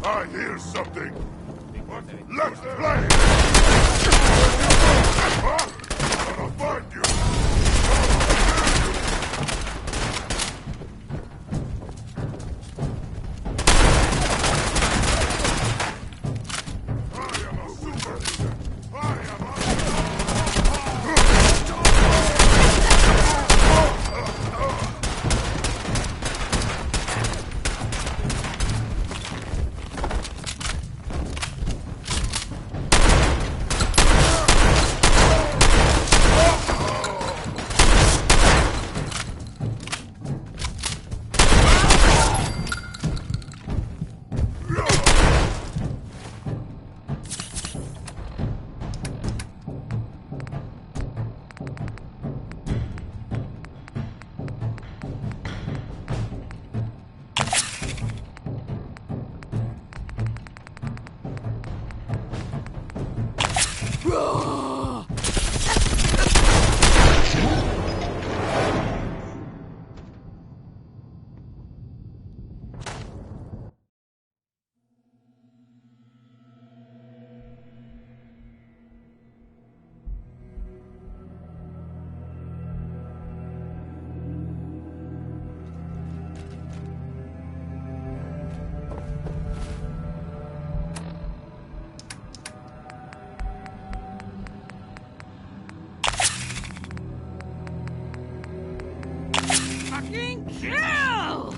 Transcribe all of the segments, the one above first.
I hear something. Let's play! I'll find you! Kill!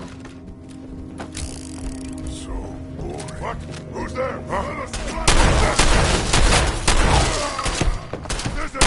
So boring. What? Who's there? Huh? This is...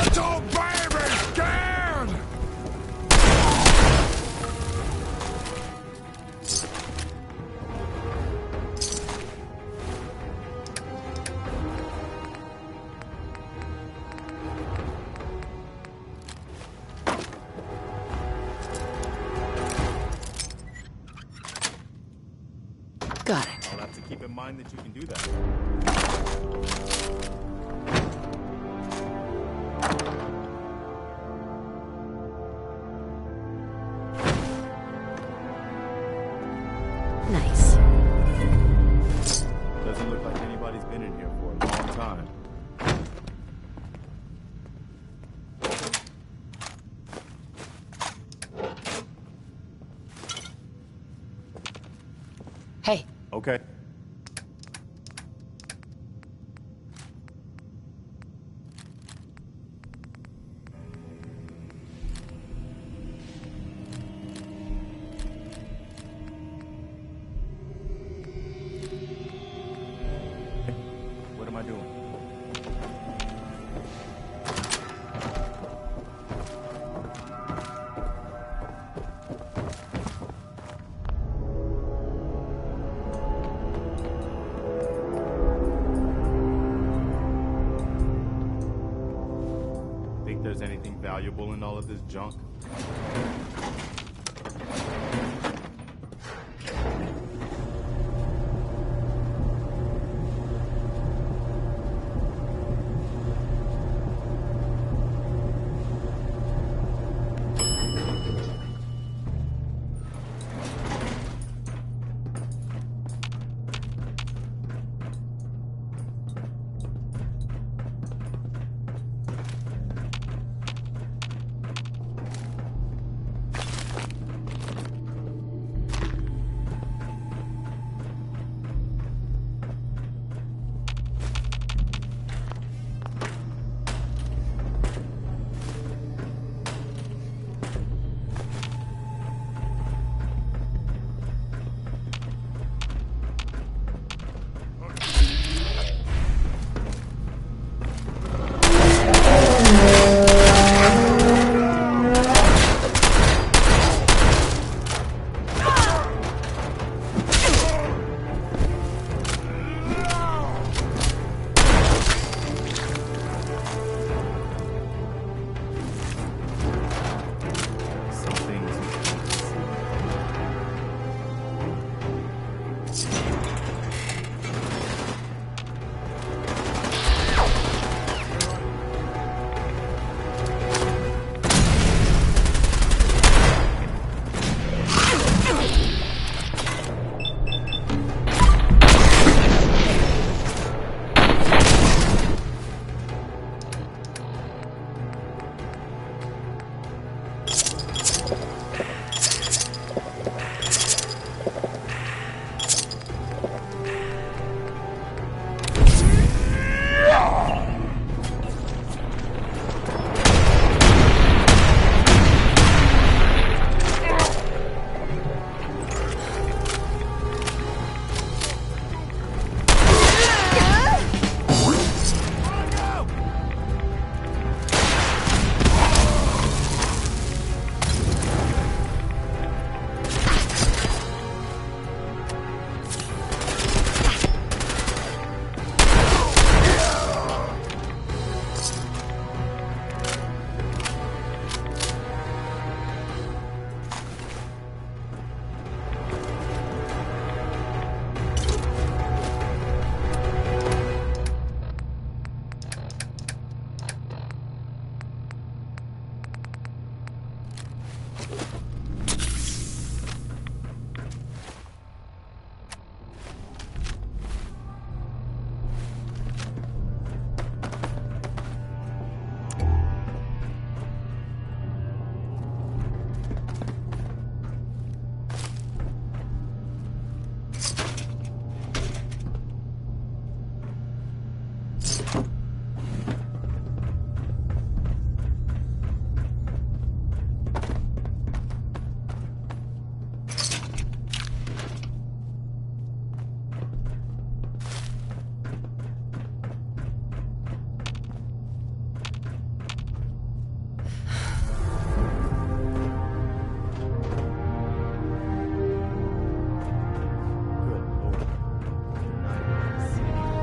Little baby scared! Got it. I'll have to keep in mind that you can do that. Nice. Doesn't look like anybody's been in here for a long time. Hey. Okay. What am I doing? Think there's anything valuable in all of this junk? Good lord. Not even seeing this.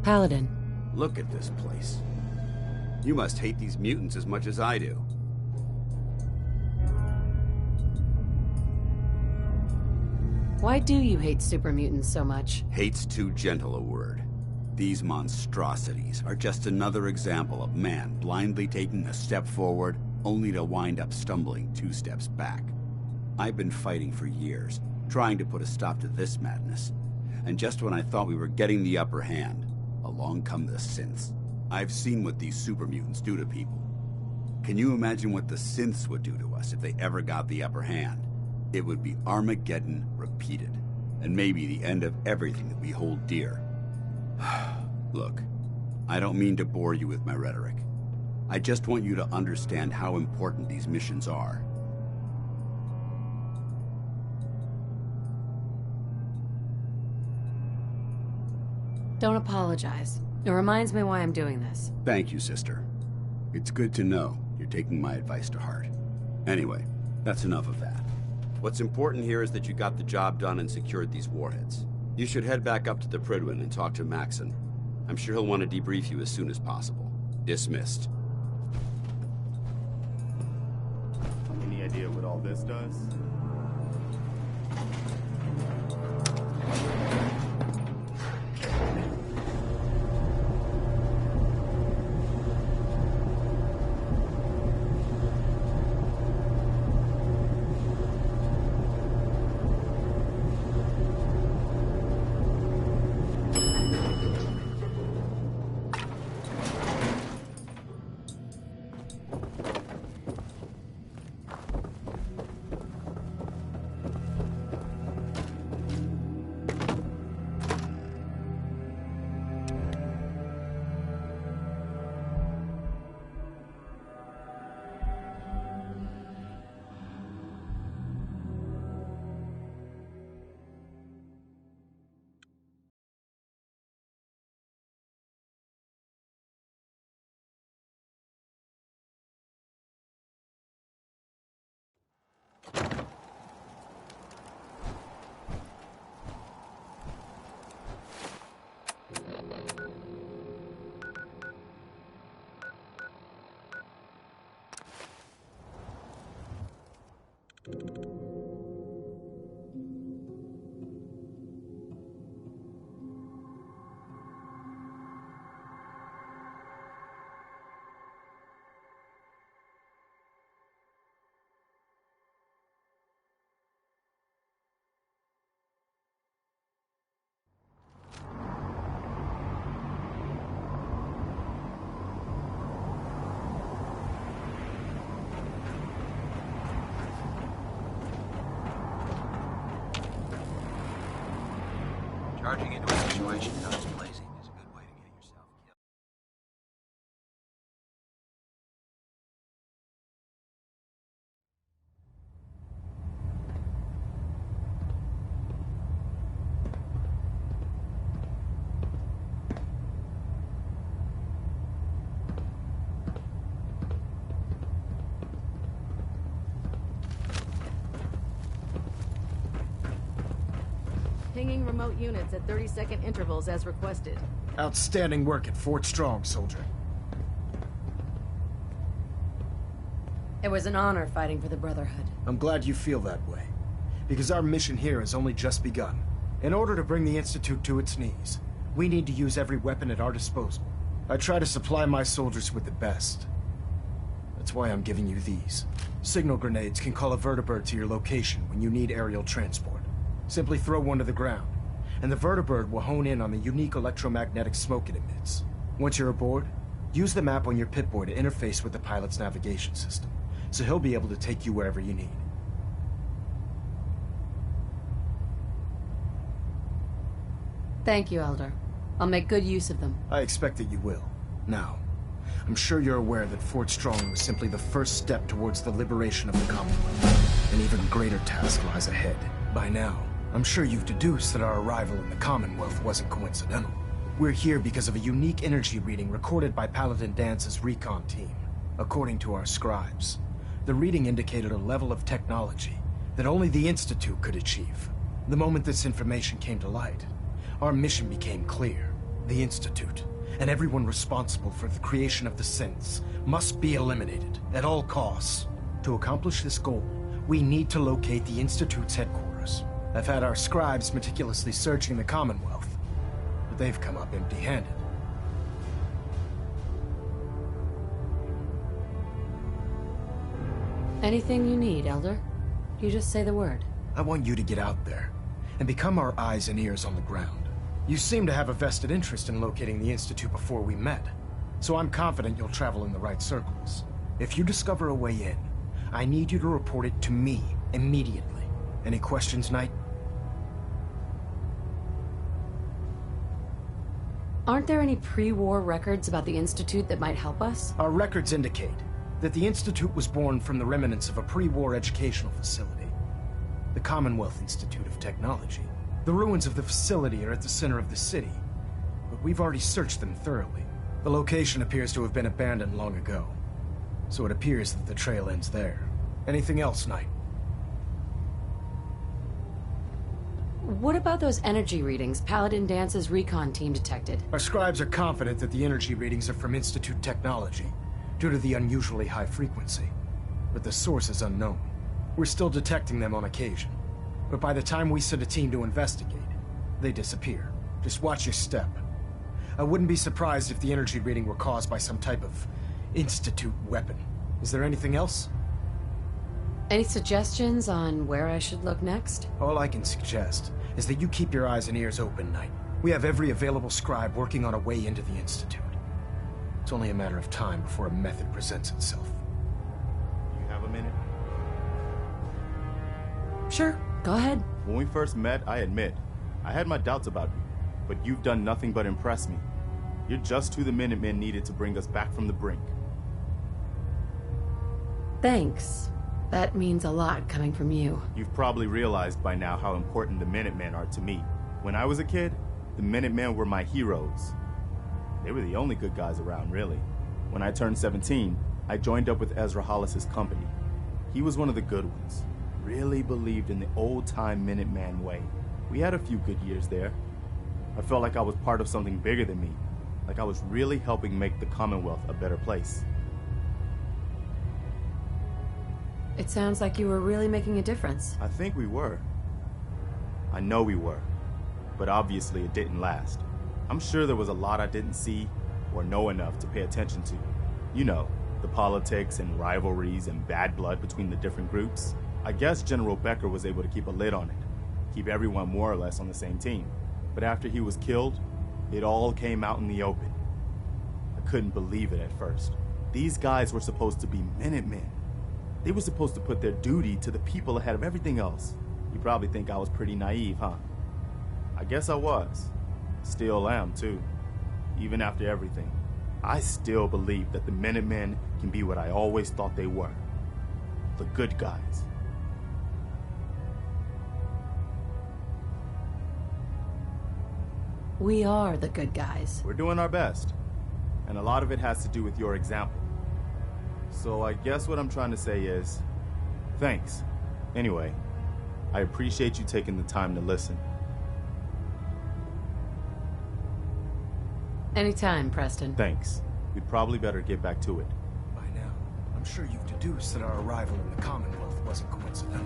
Paladin, Look at this place. You must hate these mutants as much as I do. why do you hate super mutants so much? Hate's too gentle a word. These monstrosities are just another example of man blindly taking a step forward, only to wind up stumbling 2 steps back. I've been fighting for years, trying to put a stop to this madness. And just when I thought we were getting the upper hand, along come the synths. I've seen what these super mutants do to people. Can you imagine what the synths would do to us if they ever got the upper hand? It would be Armageddon repeated, and maybe the end of everything that we hold dear. Look, I don't mean to bore you with my rhetoric. I just want you to understand how important these missions are. Don't apologize. It reminds me why I'm doing this. Thank you, sister. It's good to know you're taking my advice to heart. Anyway, that's enough of that. What's important here is that you got the job done and secured these warheads. You should head back up to the Prydwen and talk to Maxon. I'm sure he'll want to debrief you as soon as possible. Dismissed. Any idea what all this does? situation guns blazing is a good way to get yourself killed. Pinging remote units at 30-second intervals as requested. Outstanding work at Fort Strong, soldier. It was an honor fighting for the Brotherhood. I'm glad you feel that way, because our mission here has only just begun. In order to bring the Institute to its knees, we need to use every weapon at our disposal. I try to supply my soldiers with the best. That's why I'm giving you these. Signal grenades can call a vertibird to your location when you need aerial transport. Simply throw one to the ground, and the vertibird will hone in on the unique electromagnetic smoke it emits. Once you're aboard, use the map on your Pip-Boy to interface with the pilot's navigation system, so he'll be able to take you wherever you need. Thank you, Elder. I'll make good use of them. I expect that you will. Now, I'm sure you're aware that Fort Strong was simply the first step towards the liberation of the Commonwealth. An even greater task lies ahead. By now, I'm sure you've deduced that our arrival in the Commonwealth wasn't coincidental. We're here because of a unique energy reading recorded by Paladin Dance's recon team. According to our scribes, the reading indicated a level of technology that only the Institute could achieve. The moment this information came to light, our mission became clear. The Institute, and everyone responsible for the creation of the synths, must be eliminated at all costs. To accomplish this goal, we need to locate the Institute's headquarters. I've had our scribes meticulously searching the Commonwealth, but they've come up empty-handed. Anything you need, Elder? You just say the word. I want you to get out there and become our eyes and ears on the ground. You seem to have a vested interest in locating the Institute before we met, so I'm confident you'll travel in the right circles. If you discover a way in, I need you to report it to me immediately. Any questions, Knight? Aren't there any pre-war records about the Institute that might help us? Our records indicate that the Institute was born from the remnants of a pre-war educational facility, the Commonwealth Institute of Technology. The ruins of the facility are at the center of the city, but we've already searched them thoroughly. The location appears to have been abandoned long ago, so it appears that the trail ends there. Anything else, Knight? What about those energy readings Paladin Dance's recon team detected? Our scribes are confident that the energy readings are from Institute technology, due to the unusually high frequency. But the source is unknown. We're still detecting them on occasion, but by the time we send a team to investigate, they disappear. Just watch your step. I wouldn't be surprised if the energy reading were caused by some type of Institute weapon. Is there anything else? Any suggestions on where I should look next? All I can suggest is that you keep your eyes and ears open, Knight. We have every available scribe working on a way into the Institute. It's only a matter of time before a method presents itself. You have a minute? Sure, go ahead. When we first met, I admit, I had my doubts about you, but you've done nothing but impress me. You're just who the Minutemen needed to bring us back from the brink. Thanks. That means a lot coming from you. You've probably realized by now how important the Minutemen are to me. When I was a kid, the Minutemen were my heroes. They were the only good guys around, really. When I turned 17, I joined up with Ezra Hollis's company. He was one of the good ones. Really believed in the old-time Minuteman way. We had a few good years there. I felt like I was part of something bigger than me. Like I was really helping make the Commonwealth a better place. It sounds like you were really making a difference. I think we were. I know we were. But obviously it didn't last. I'm sure there was a lot I didn't see or know enough to pay attention to. You know, the politics and rivalries and bad blood between the different groups. I guess General Becker was able to keep a lid on it, keep everyone more or less on the same team. But after he was killed, it all came out in the open. I couldn't believe it at first. These guys were supposed to be Minutemen. They were supposed to put their duty to the people ahead of everything else. You probably think I was pretty naive, huh? I guess I was. Still am, too. Even after everything. I still believe that the Minutemen can be what I always thought they were. The good guys. We are the good guys. We're doing our best. And a lot of it has to do with your example. So I guess what I'm trying to say is, thanks. Anyway, I appreciate you taking the time to listen. Anytime, Preston. Thanks. We'd probably better get back to it. By now, I'm sure you've deduced that our arrival in the Commonwealth wasn't coincidental.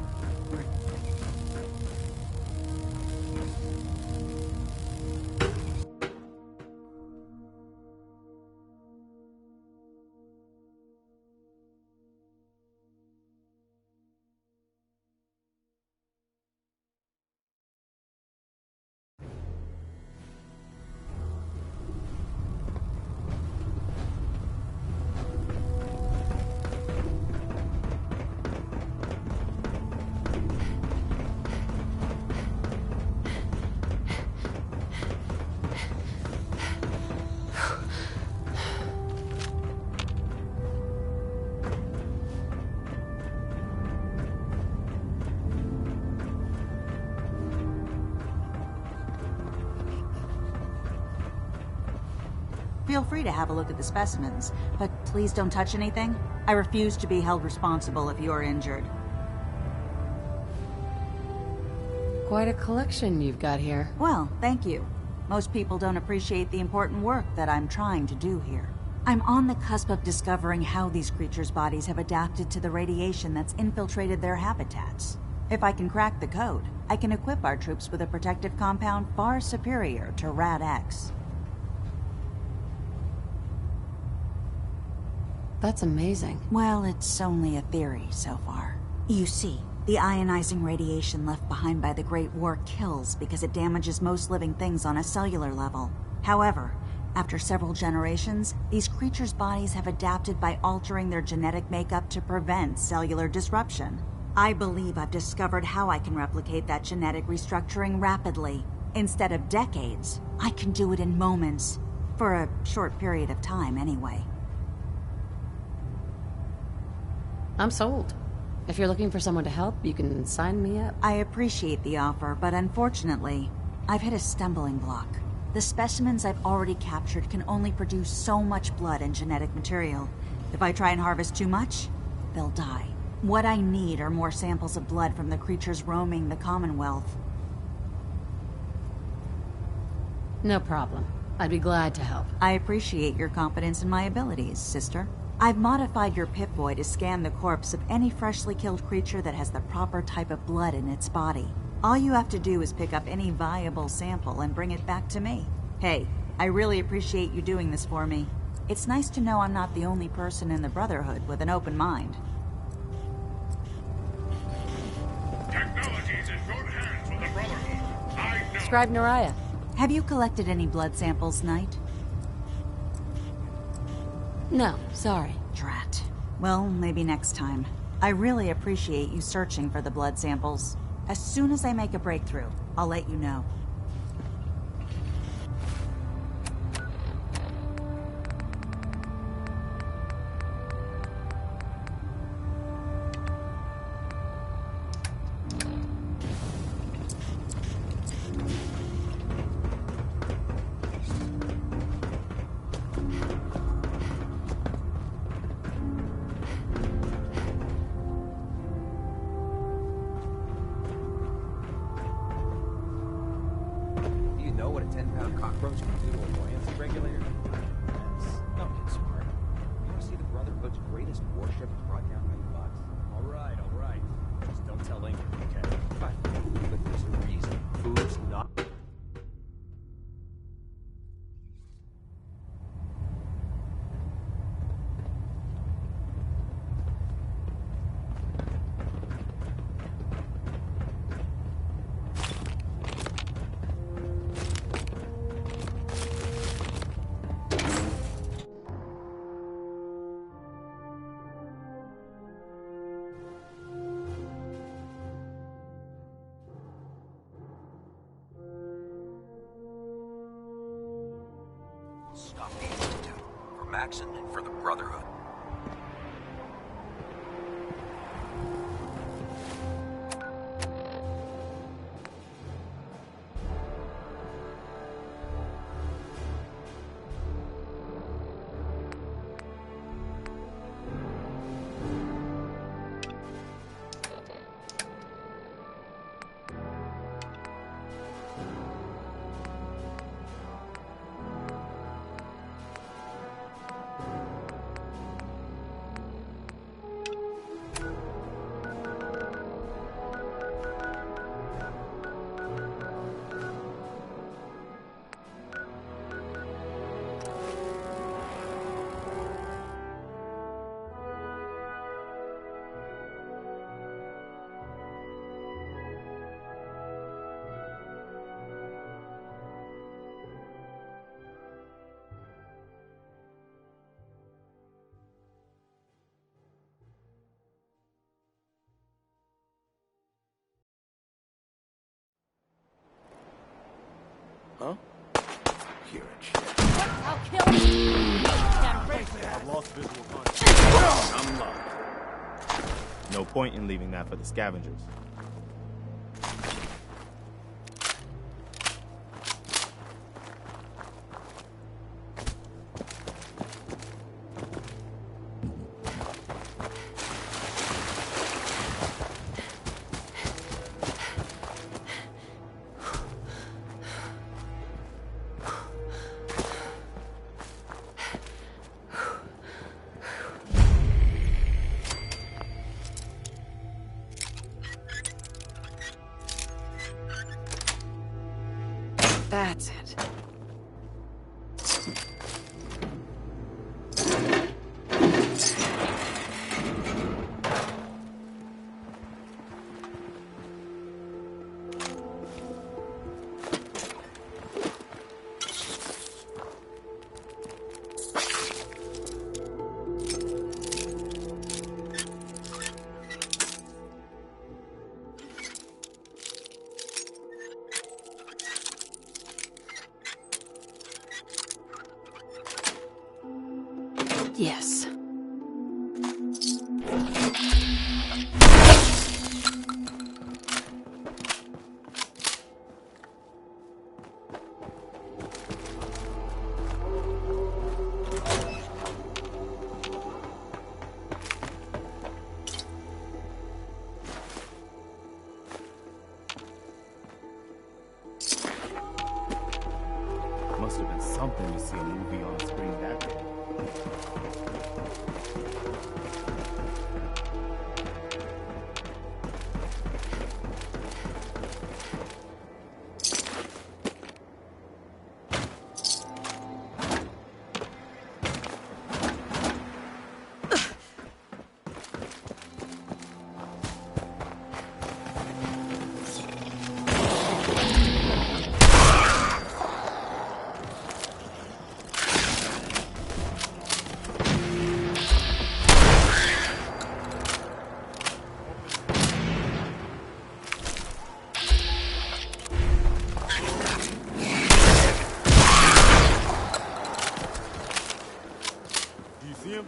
Feel free to have a look at the specimens, but please don't touch anything. I refuse to be held responsible if you're injured. Quite a collection you've got here. Well, thank you. Most people don't appreciate the important work that I'm trying to do here. I'm on the cusp of discovering how these creatures' bodies have adapted to the radiation that's infiltrated their habitats. If I can crack the code, I can equip our troops with a protective compound far superior to Rad-X. That's amazing. Well, it's only a theory so far. You see, the ionizing radiation left behind by the Great War kills because it damages most living things on a cellular level. However, after several generations, these creatures' bodies have adapted by altering their genetic makeup to prevent cellular disruption. I believe I've discovered how I can replicate that genetic restructuring rapidly. Instead of decades, I can do it in moments. For a short period of time, anyway. I'm sold. If you're looking for someone to help, you can sign me up. I appreciate the offer, but unfortunately, I've hit a stumbling block. The specimens I've already captured can only produce so much blood and genetic material. If I try and harvest too much, they'll die. What I need are more samples of blood from the creatures roaming the Commonwealth. No problem. I'd be glad to help. I appreciate your confidence in my abilities, sister. I've modified your Pip-Boy to scan the corpse of any freshly killed creature that has the proper type of blood in its body. All you have to do is pick up any viable sample and bring it back to me. Hey, I really appreciate you doing this for me. It's nice to know I'm not the only person in the Brotherhood with an open mind. Technology's in good hands with the Brotherhood. I know. Scribe Naraya. Have you collected any blood samples, Knight? No, sorry. Drat. Well, maybe next time. I really appreciate you searching for the blood samples. As soon as I make a breakthrough, I'll let you know. Stop the Institute. For Maxon and for the Brotherhood. Huh? You're a chick. I'll kill you! I've lost visual contact. I'm locked. No point in leaving that for the scavengers. That's it. Yes. Must have been something to see a movie on screen that big. Do you see him?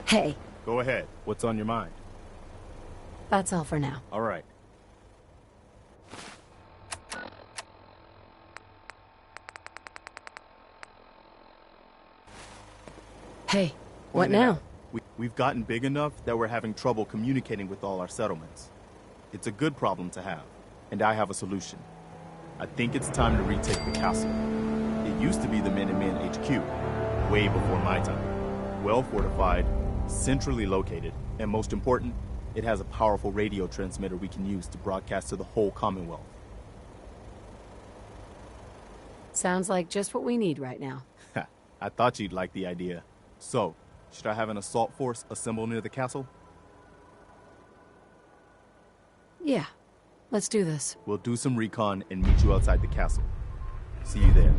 Hey, Go ahead. What's on your mind? that's all for now. All right. Hey, what Point it now? out. We've gotten big enough that we're having trouble communicating with all our settlements. It's a good problem to have, and I have a solution. I think it's time to retake the castle. It used to be the Minutemen HQ, way before my time. Well fortified, centrally located, and most important, it has a powerful radio transmitter we can use to broadcast to the whole Commonwealth. Sounds like just what we need right now. I thought you'd like the idea. So, should I have an assault force assemble near the castle? Yeah, let's do this. We'll do some recon and meet you outside the castle. See you there.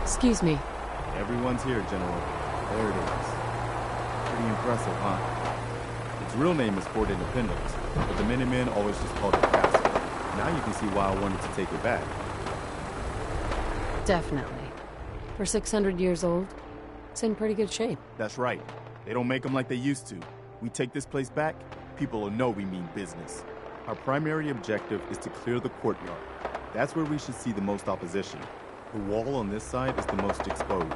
Excuse me. Everyone's here, General. There it is. Pretty impressive, huh? Its real name is Fort Independence, but the Minutemen always just called it Castle. Now you can see why I wanted to take it back. Definitely. For 600 years old, it's in pretty good shape. That's right. They don't make them like they used to. We take this place back, people will know we mean business. Our primary objective is to clear the courtyard. That's where we should see the most opposition. The wall on this side is the most exposed.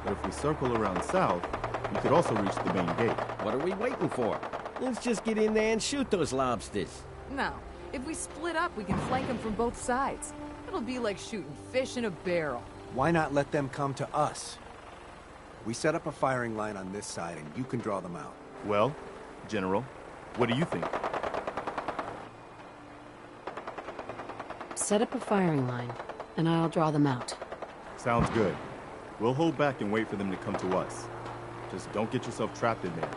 But if we circle around south, we could also reach the main gate. What are we waiting for? Let's just get in there and shoot those lobsters. No. If we split up, we can flank them from both sides. It'll be like shooting fish in a barrel. Why not let them come to us? We set up a firing line on this side, and you can draw them out. Well, General, what do you think? Set up a firing line, and I'll draw them out. Sounds good. We'll hold back and wait for them to come to us. Just don't get yourself trapped in there.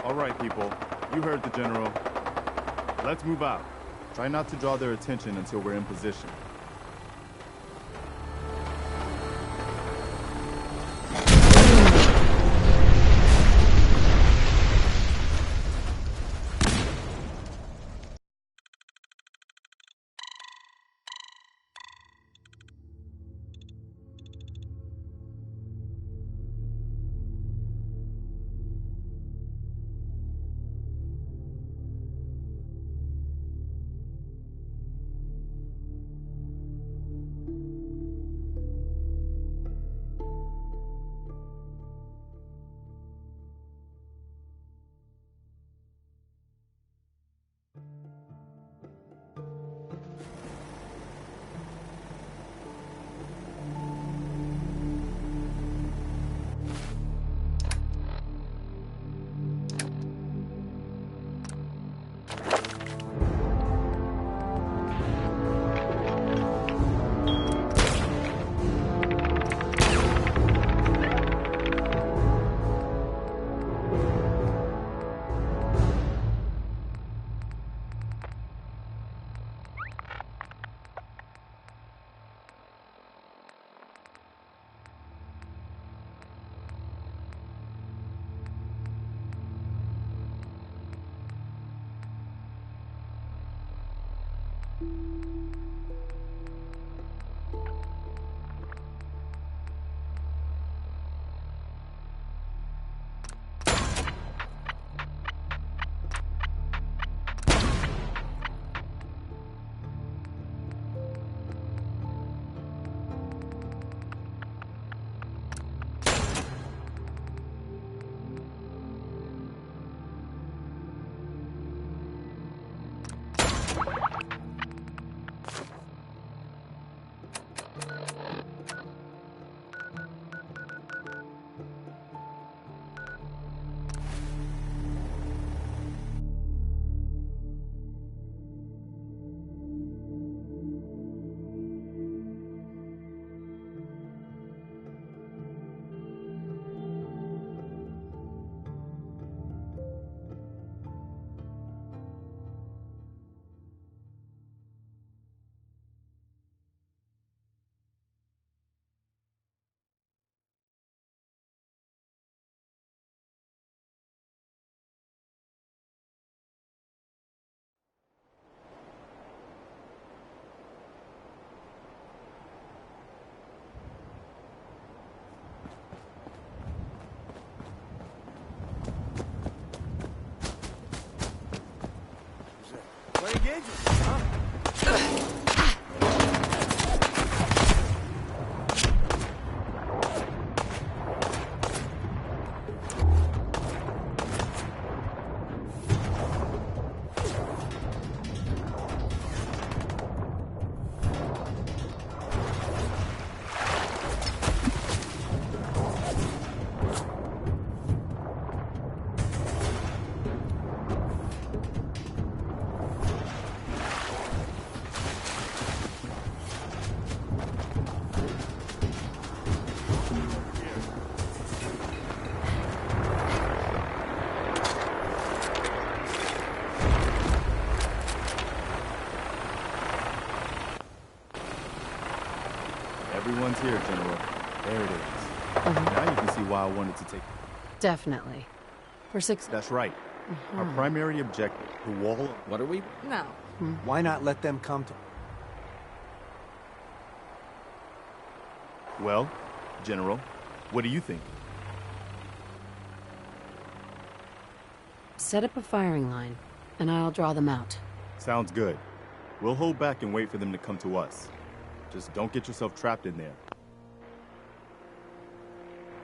All right, people. You heard the General. Let's move out. Try not to draw their attention until we're in position. We're engaging, huh? Everyone's here, General. There it is. Now you can see why I wanted to take... Definitely. For 6... That's right. Our primary objective, the wall... What are we? No. Why not let them come to... Well, General, what do you think? Set up a firing line, and I'll draw them out. Sounds good. We'll hold back and wait for them to come to us. Just don't get yourself trapped in there.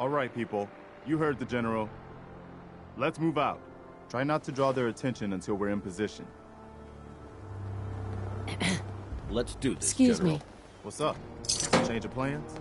All right, people. You heard the General. Let's move out. Try not to draw their attention until we're in position. Let's do this, Excuse General. me. What's up? Change of plans?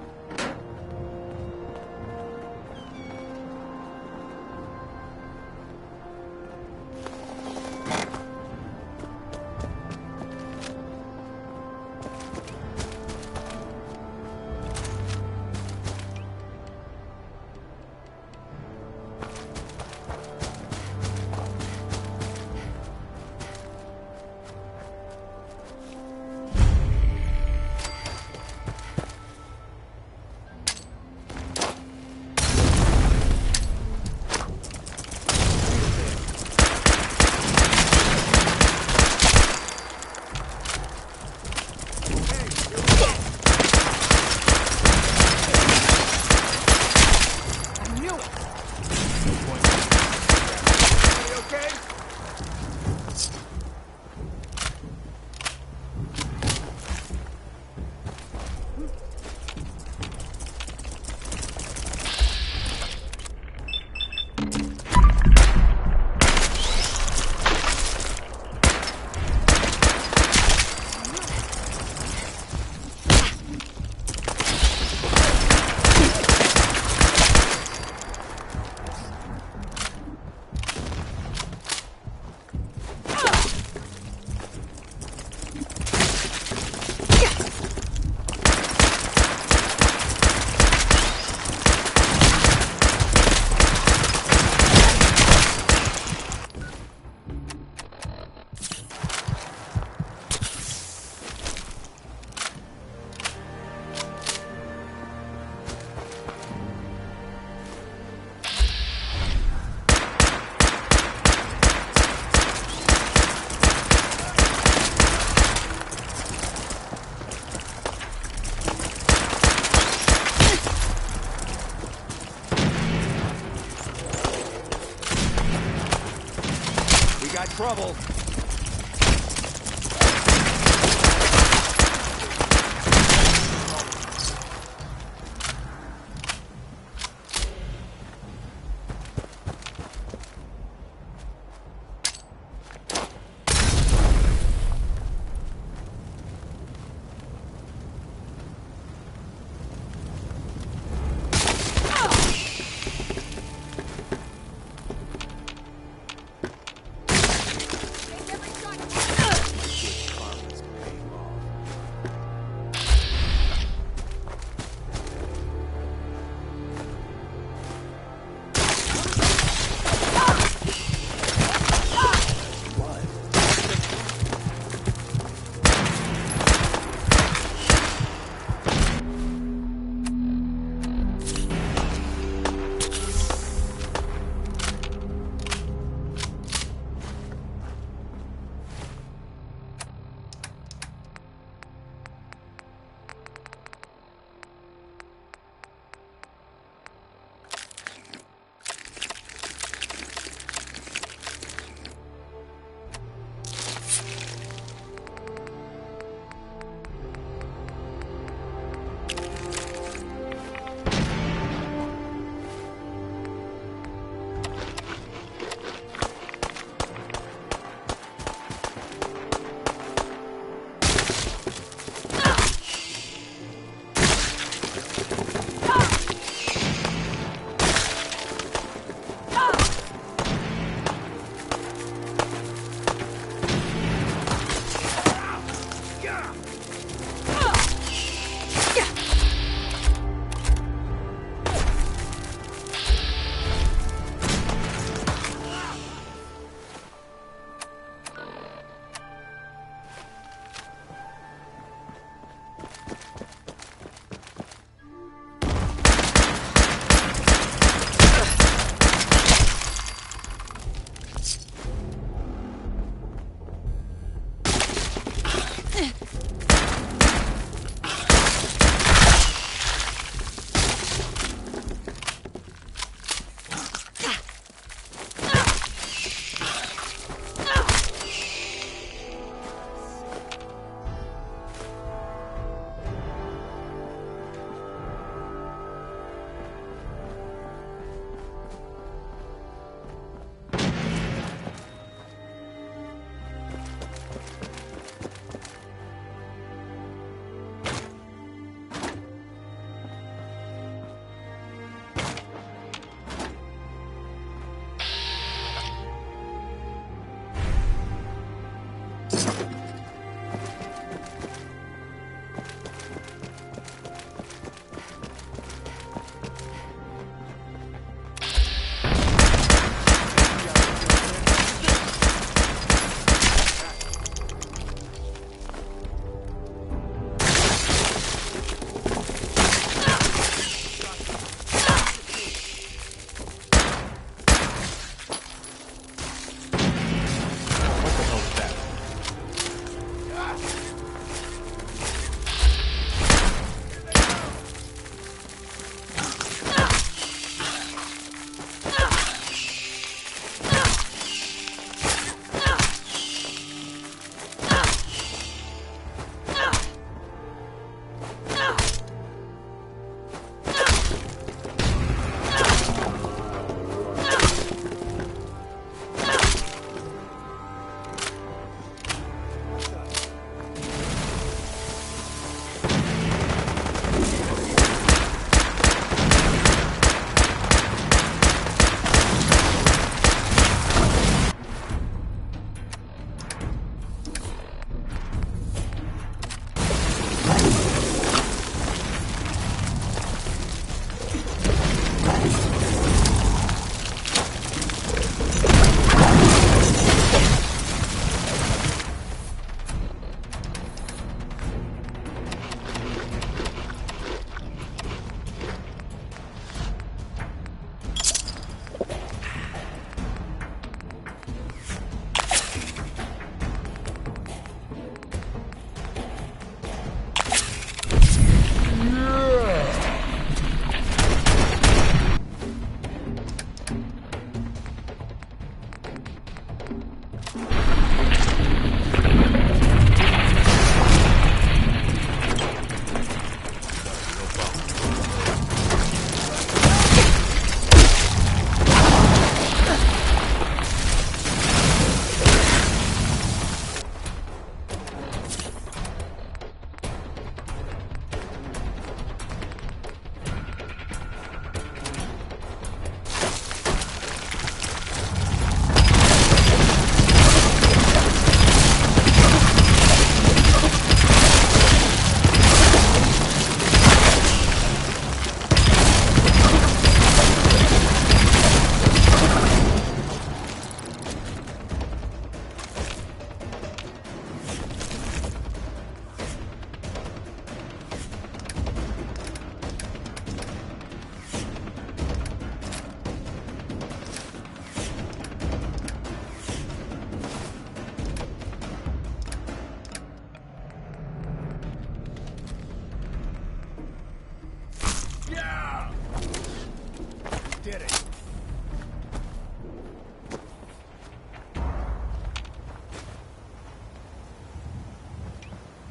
trouble.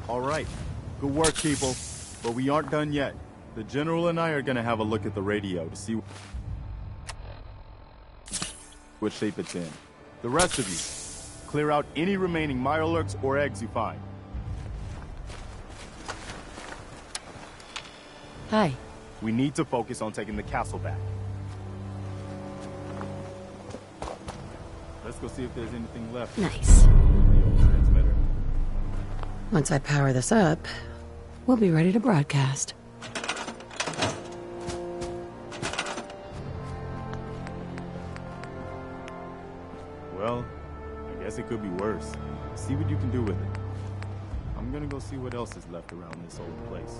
All right. Good work, people. But we aren't done yet. The General and I are gonna have a look at the radio to see what shape it's in. The rest of you, clear out any remaining Mirelurks or eggs you find. Hi. We need to focus on taking the castle back. Let's go see if there's anything left. Nice. The old transmitter. Once I power this up, we'll be ready to broadcast. Well, I guess it could be worse. See what you can do with it. I'm gonna go see what else is left around this old place.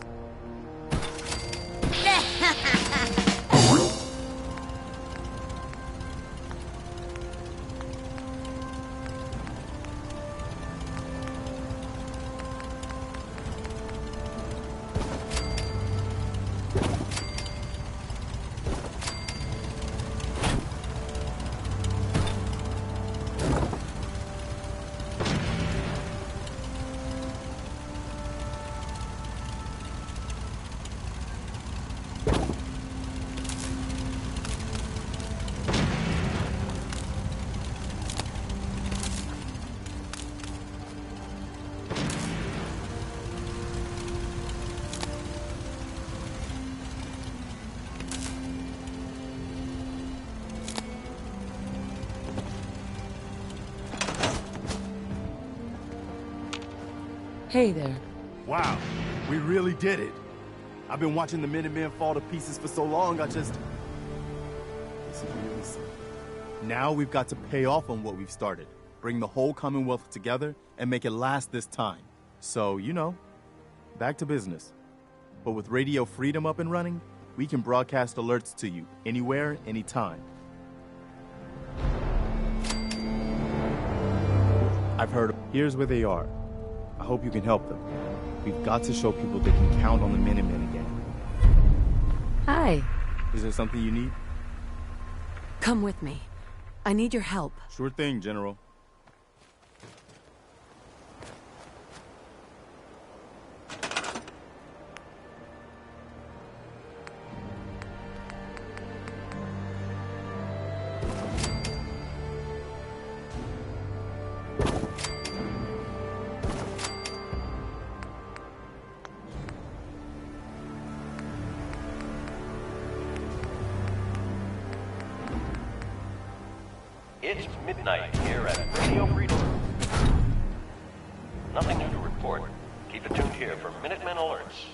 Hey there. Wow, we really did it. I've been watching the Minutemen fall to pieces for so long, It's really simple. Now we've got to pay off on what we've started. Bring the whole Commonwealth together and make it last this time. So, you know, back to business. But with Radio Freedom up and running, we can broadcast alerts to you anywhere, anytime. I've heard. Here's where they are. I hope you can help them. We've got to show people they can count on the Minutemen again. Hi. Is there something you need? Come with me. I need your help. Sure thing, General. It's midnight here at Radio Freedom. Nothing new to report. Keep it tuned here for Minutemen alerts.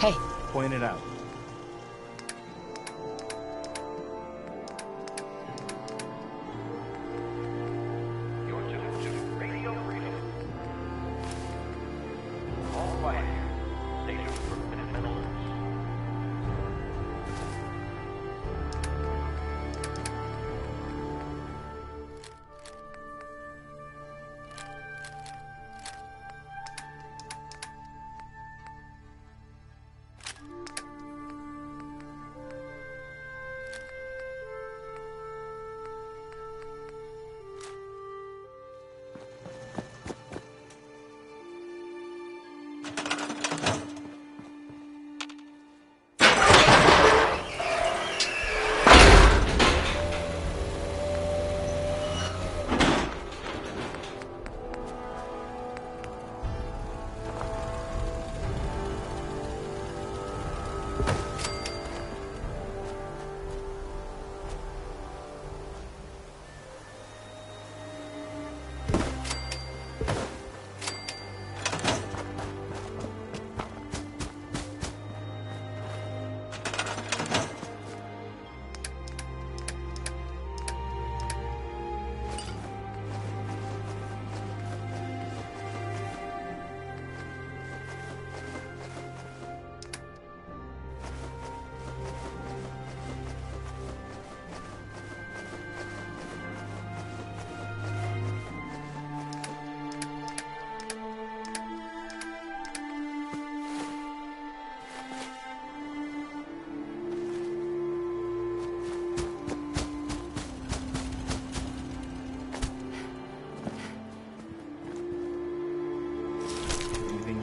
Hey. Point it out. You're tuned to Radio Freedom. All quiet here. Stay tuned for Minutemen alerts.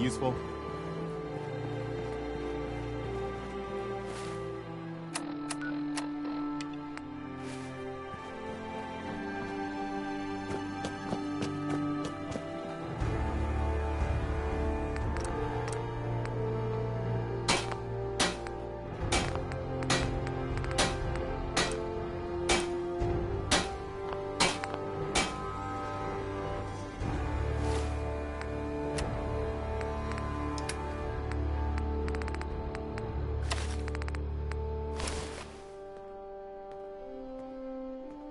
useful?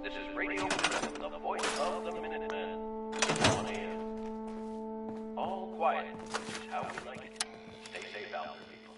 This is Radio Prison, the voice of the Minutemen. It's 1 a.m. All quiet, which is how we like it. Stay safe out there, people.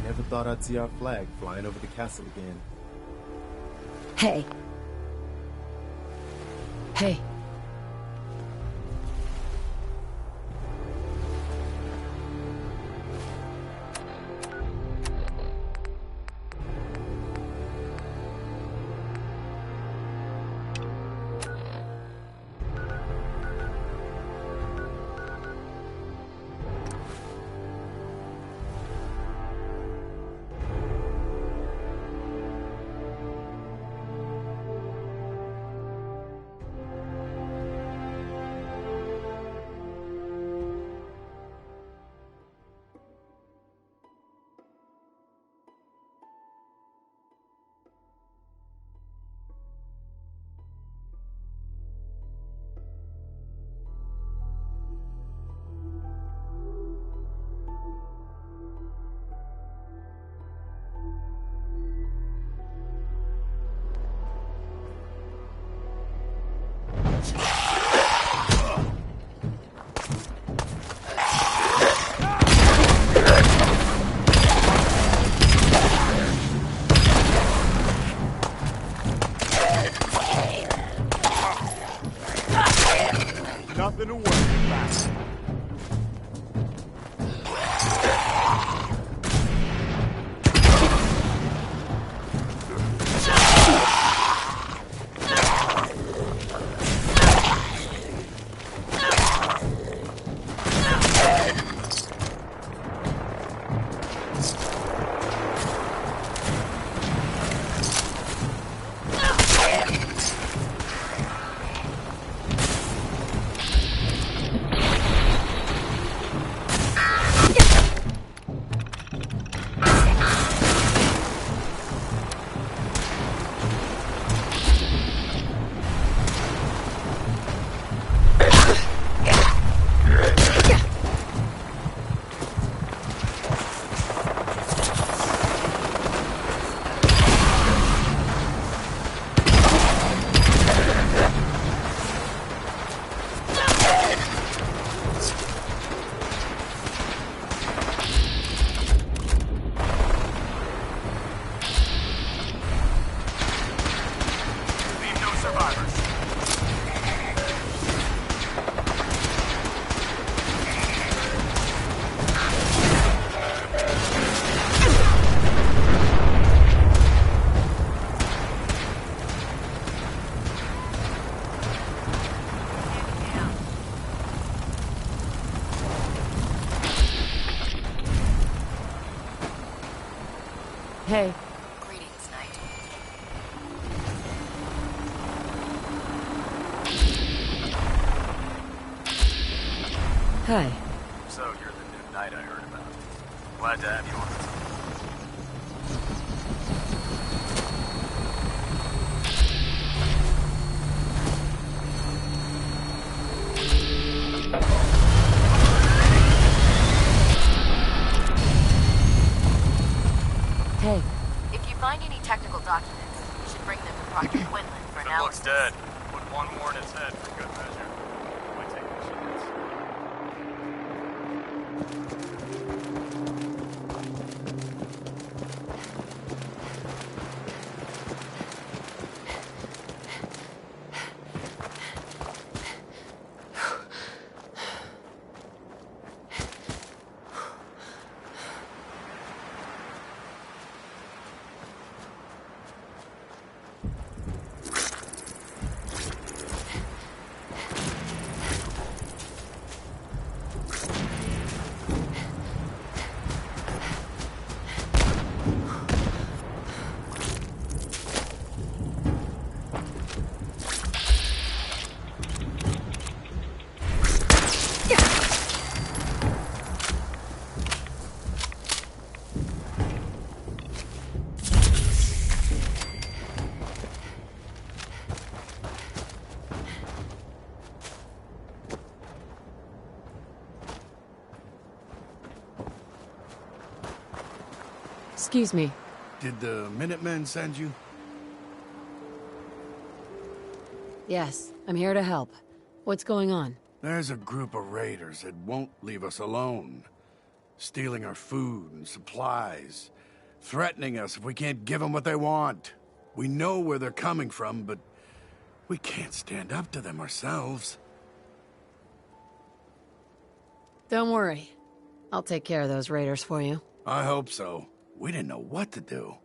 Never thought I'd see our flag flying over the castle again. Hey. Hey. Hey. Greetings, Knight. Hi. So you're the new knight I heard about. Glad to have you on the team. Hey. If you find any technical documents, you should bring them to Proctor Quinlan for It analysis. looks dead. Put one more in its head for good measure. Might take a chance. Excuse me. Did the Minutemen send you? Yes, I'm here to help. What's going on? There's a group of raiders that won't leave us alone. Stealing our food and supplies. Threatening us if we can't give them what they want. We know where they're coming from, but we can't stand up to them ourselves. Don't worry. I'll take care of those raiders for you. I hope so. We didn't know what to do.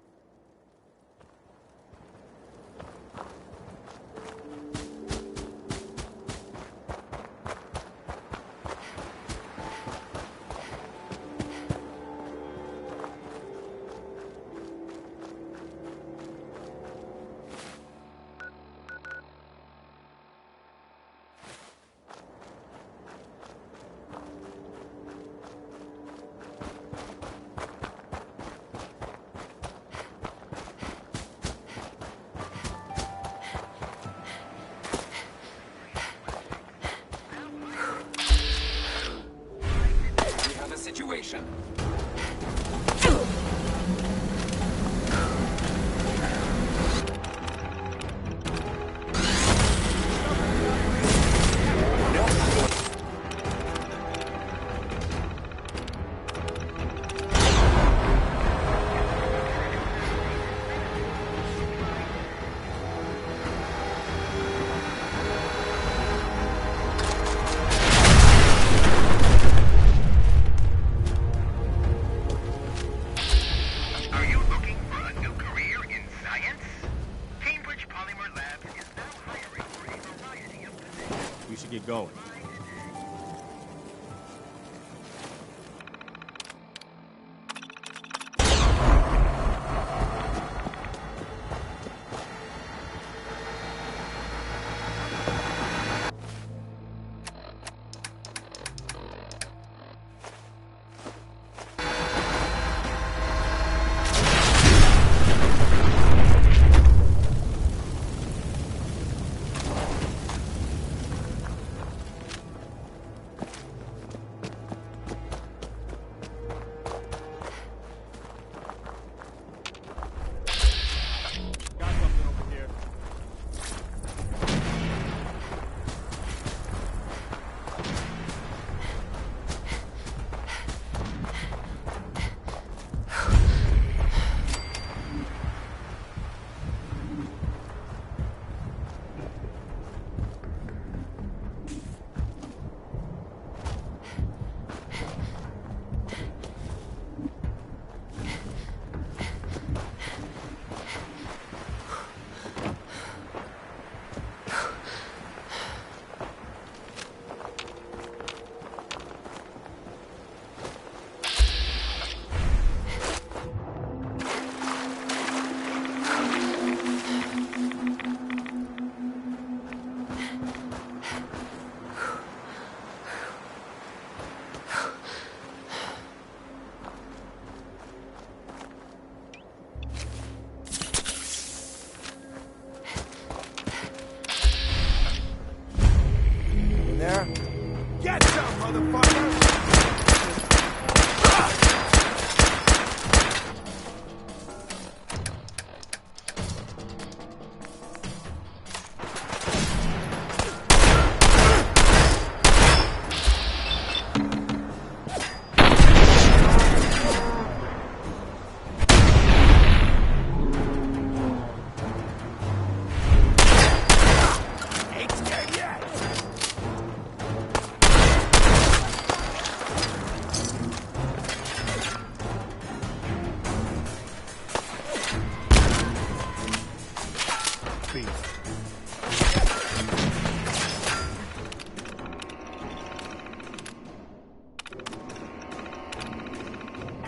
Situation.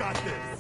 got this.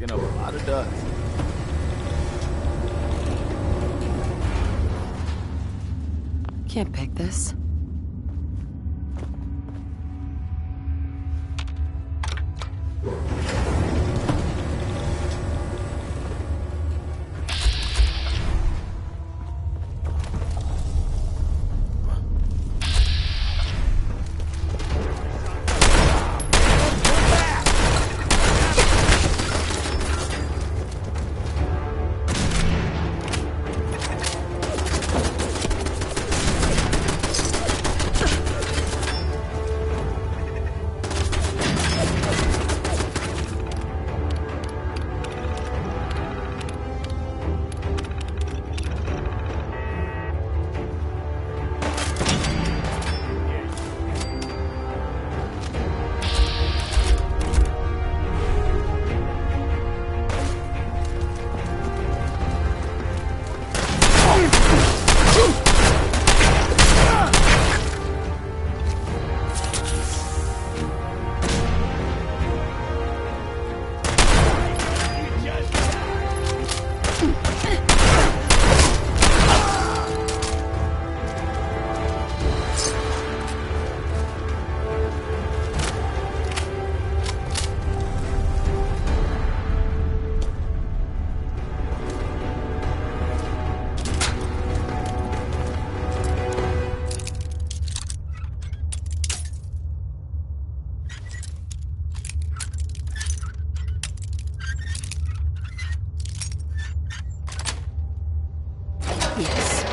kicking up a lot of dust. Can't pick this. Yes.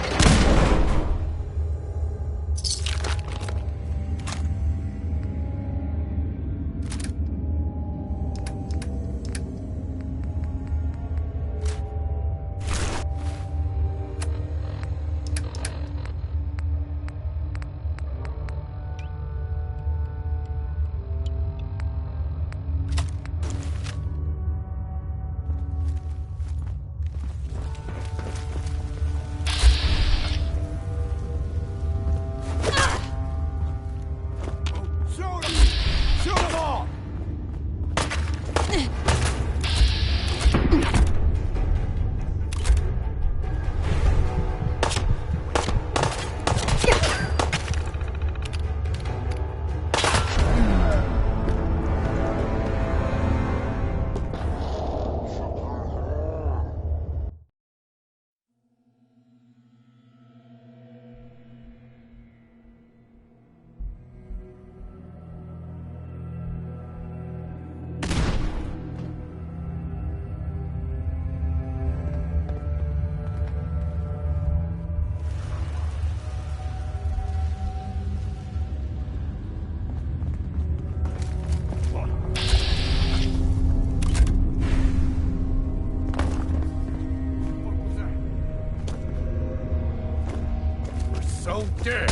So dead.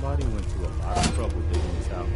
Somebody went to a lot of trouble digging this out.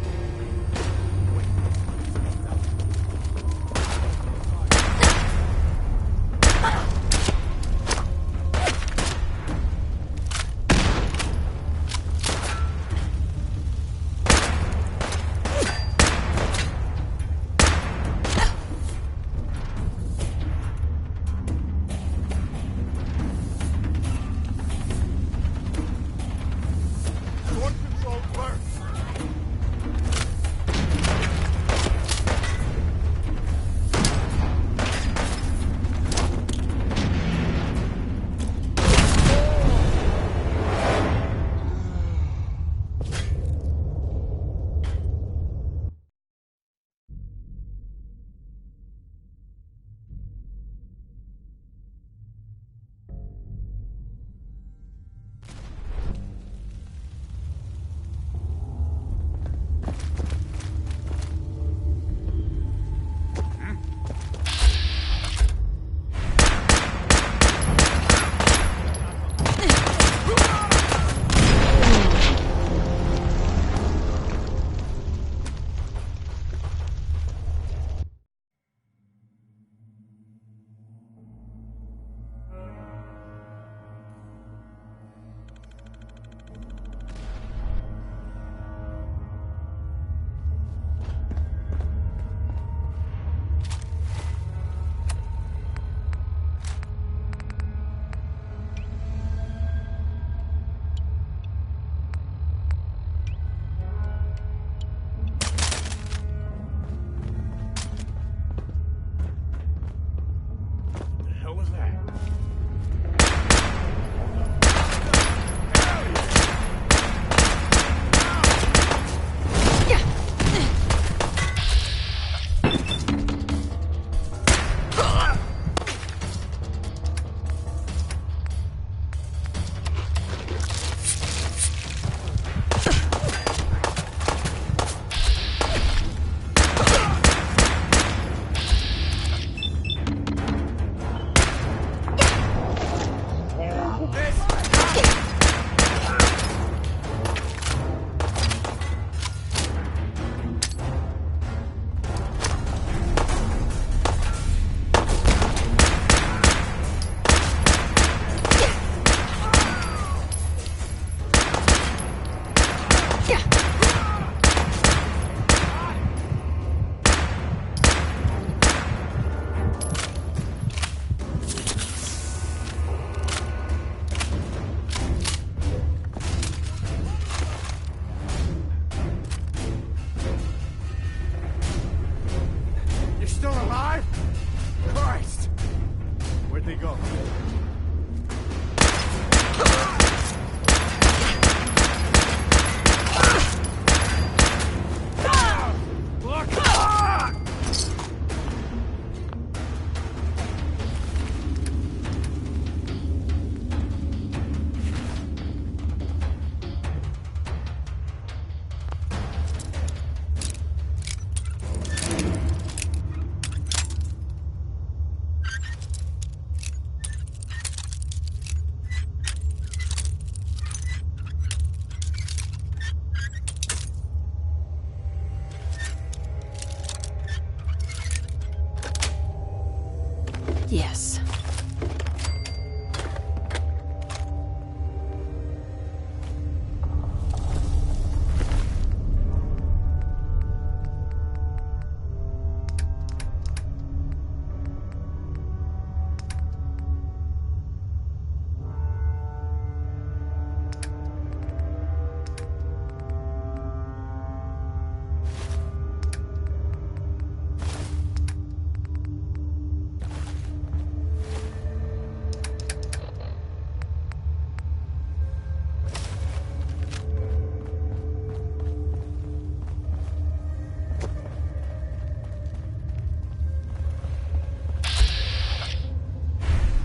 Yes.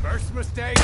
First mistake.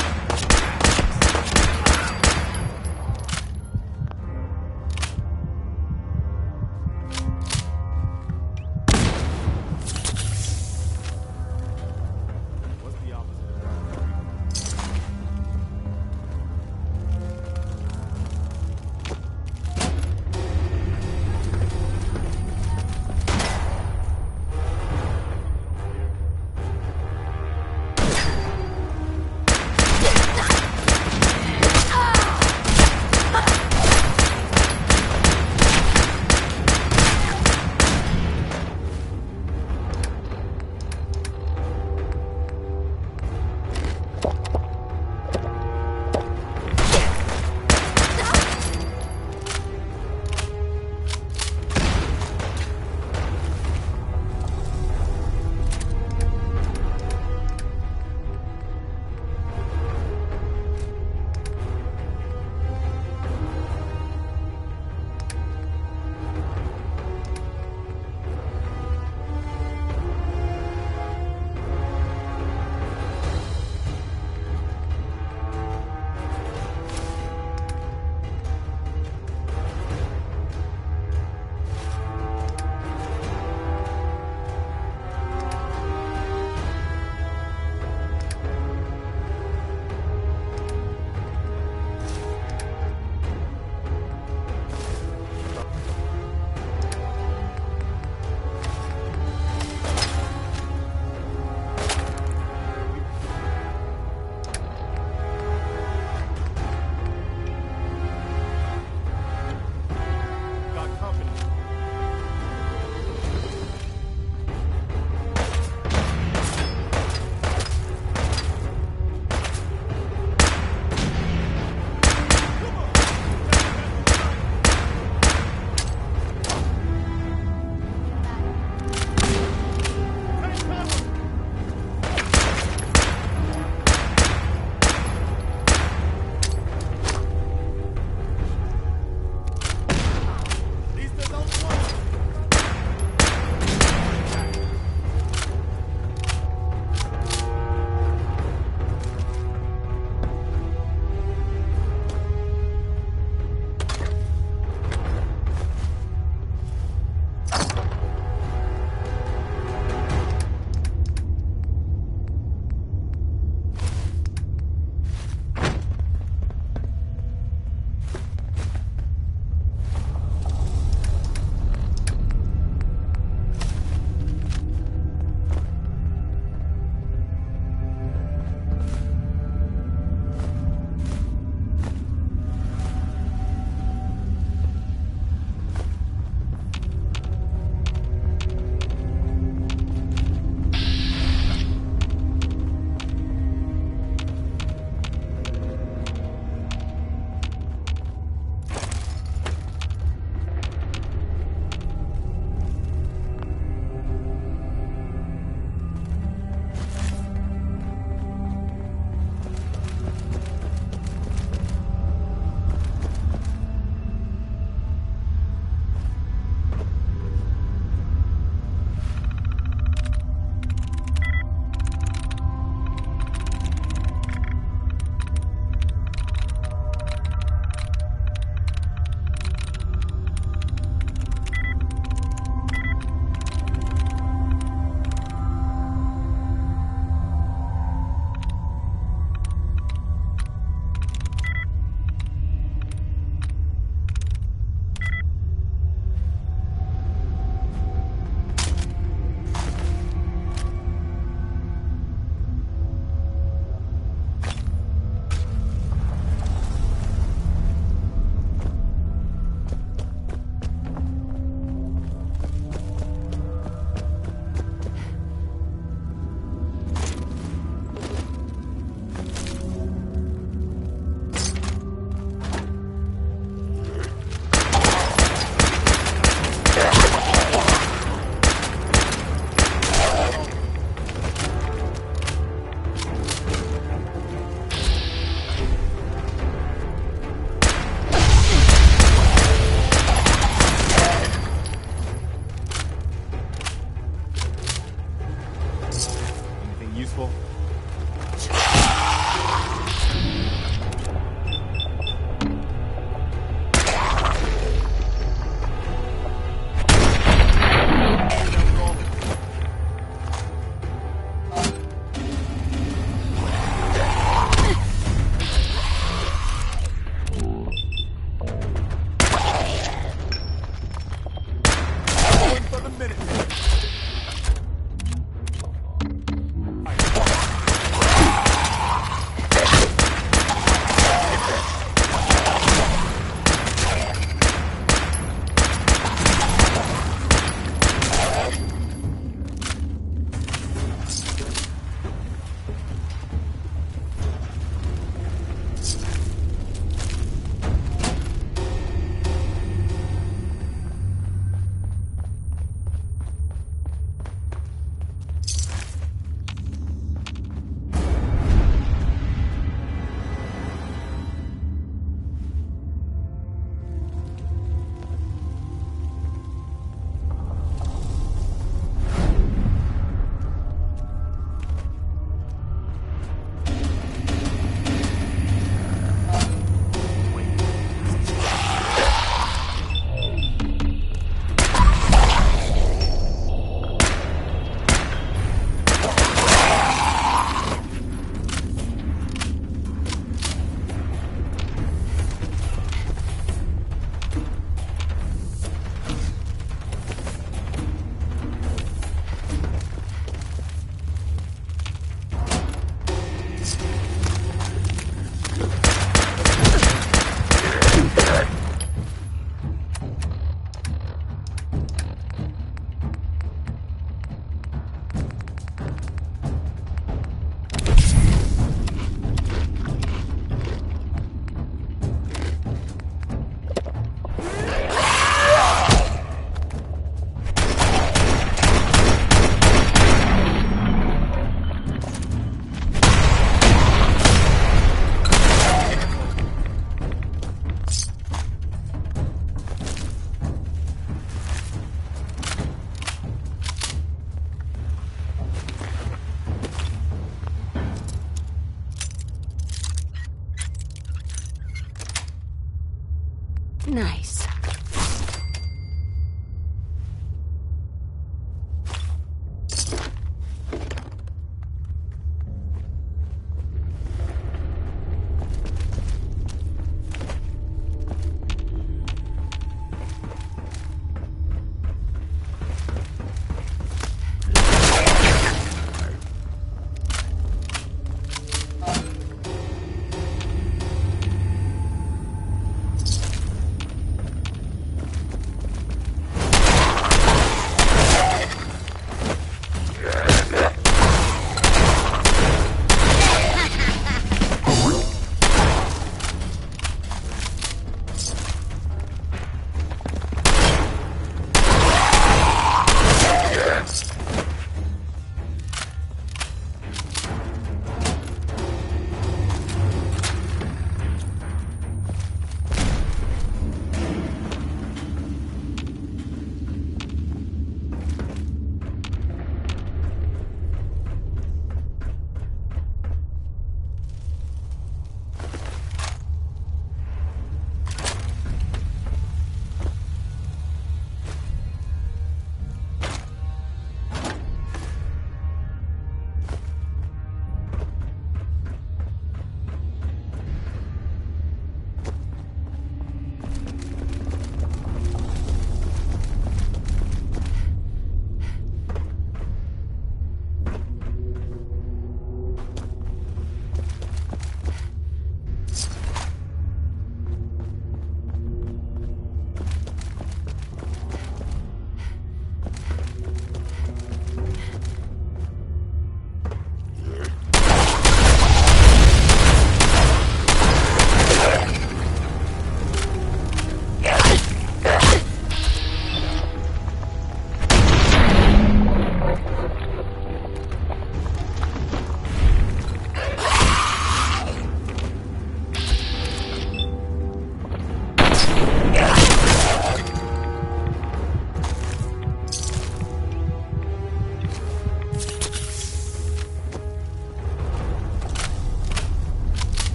Nice.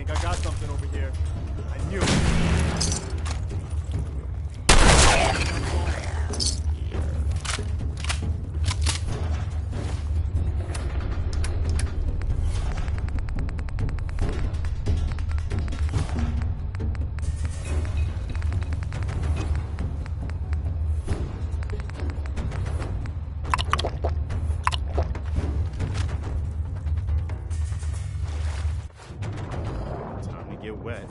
think I got something over here. I knew it. get wet.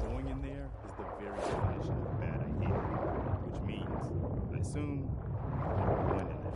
Going in there is the very definition of a bad idea, which means, I assume, we're going in there.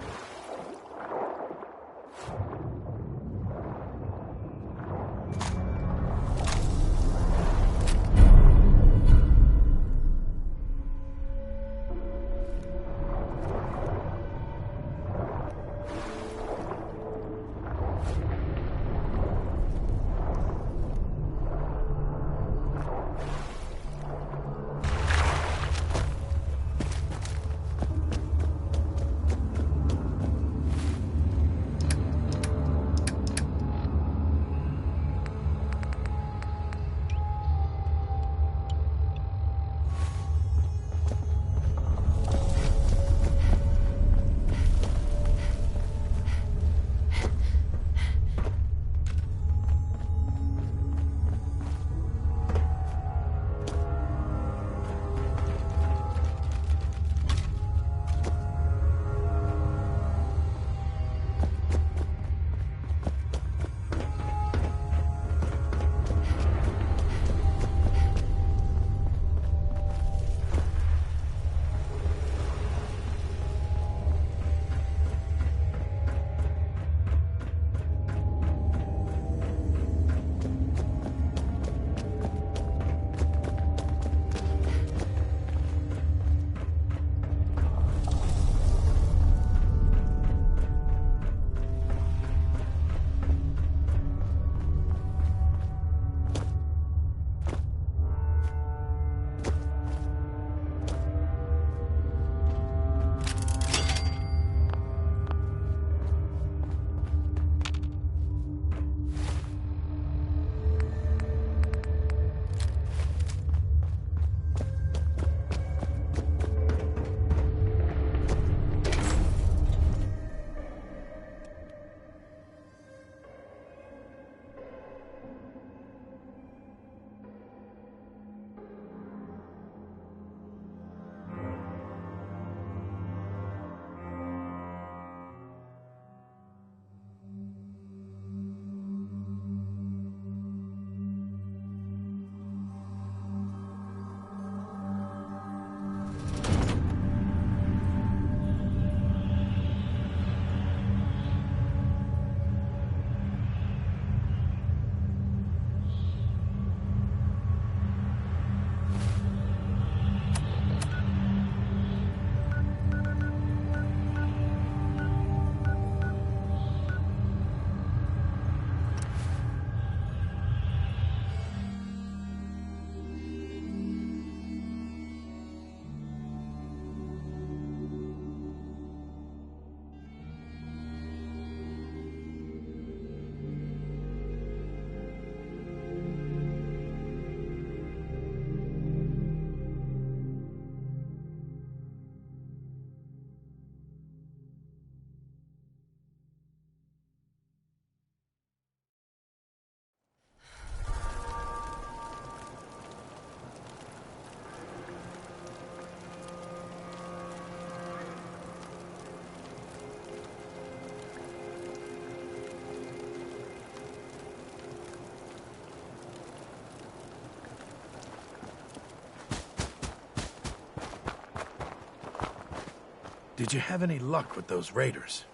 Did you have any luck with those raiders?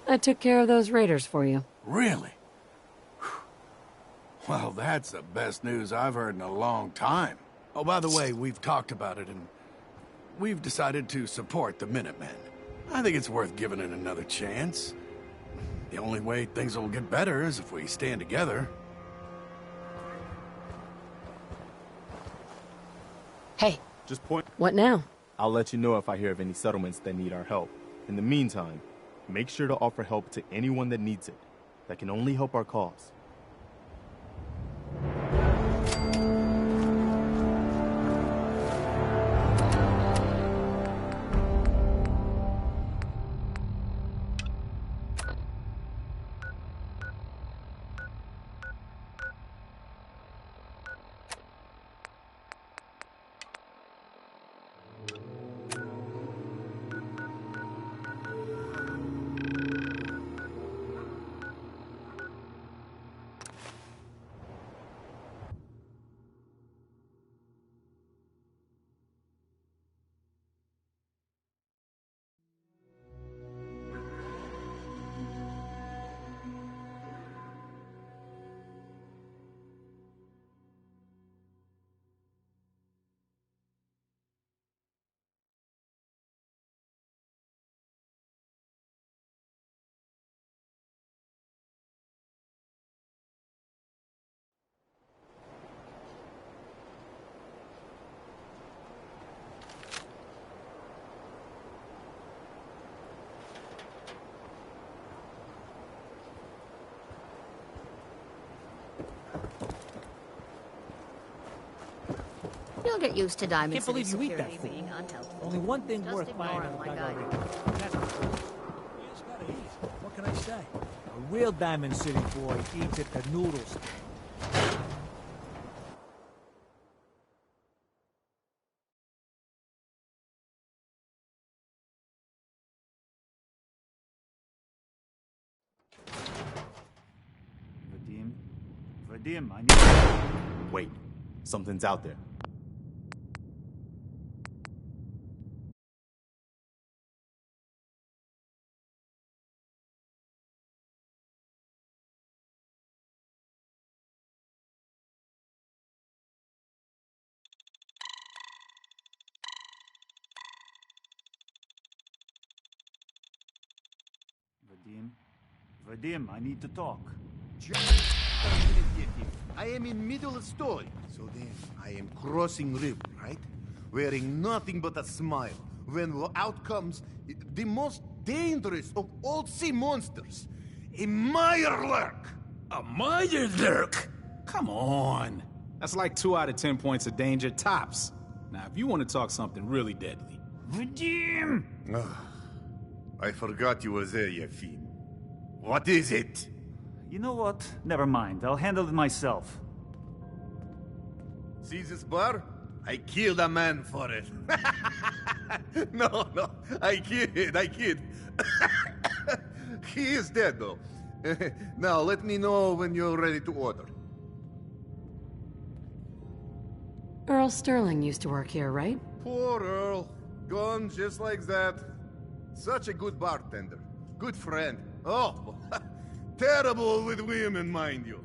I took care of those raiders for you. Really? Well, that's the best news I've heard in a long time. Oh, by the way, we've talked about it, and we've decided to support the Minutemen. I think it's worth giving it another chance. The only way things will get better is if we stand together. Hey. Just point. What now? I'll let you know if I hear of any settlements that need our help. In the meantime, make sure to offer help to anyone that needs it. That can only help our cause. You'll get used to Diamond Can't City believe you eat that security food. being unhelpful. Only one thing Just worth buying ignore on him the like Gaga I rig. do. That's for sure. You just gotta eat. What can I say? A real Diamond City boy eats at the noodle stand. Vadim, I need... Wait, something's out there. Vadim, I need to talk. I am in middle of story. So then, I am crossing river, right? Wearing nothing but a smile. When out comes the most dangerous of all sea monsters, a Mirelurk. A Mirelurk? Come on. That's like 2 out of 10 points of danger tops. Now, if you want to talk something really deadly. Vadim! I forgot you were there, Yefim. What is it? You know what? Never mind. I'll handle it myself. See this bar? I killed a man for it. No, I kid. He is dead, though. Now, let me know when you're ready to order. Earl Sterling used to work here, right? Poor Earl. Gone just like that. Such a good bartender. Good friend. Oh, terrible with women, mind you.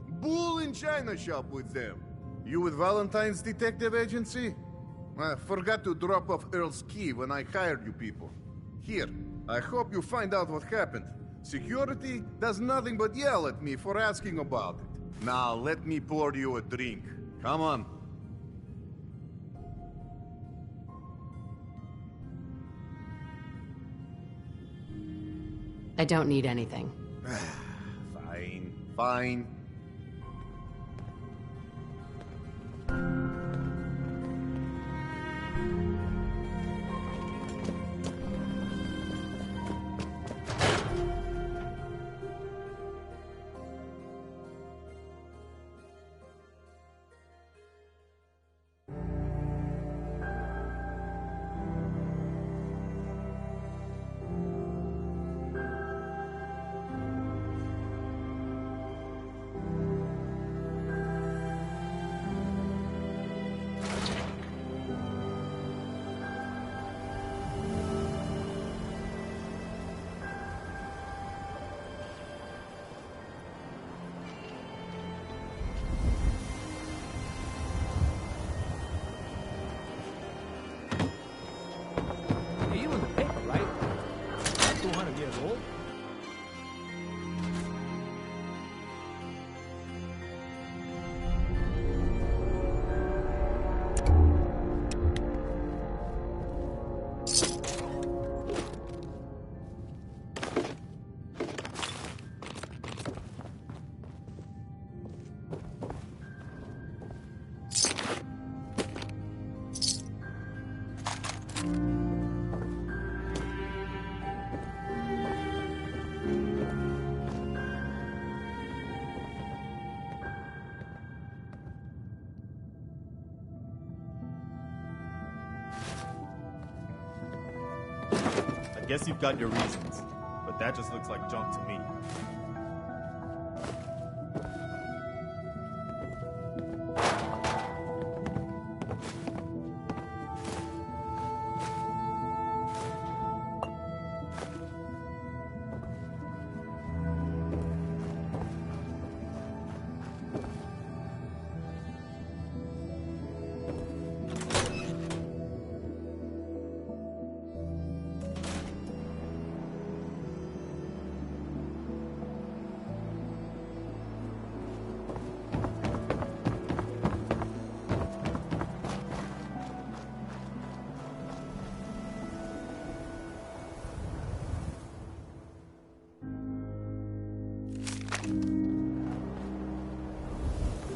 Bull in china shop with them. You with Valentine's Detective Agency? I forgot to drop off Earl's key when I hired you people. Here, I hope you find out what happened. Security does nothing but yell at me for asking about it. Now, let me pour you a drink. Come on. I don't need anything. Fine. I guess you've got your reasons, but that just looks like junk to me.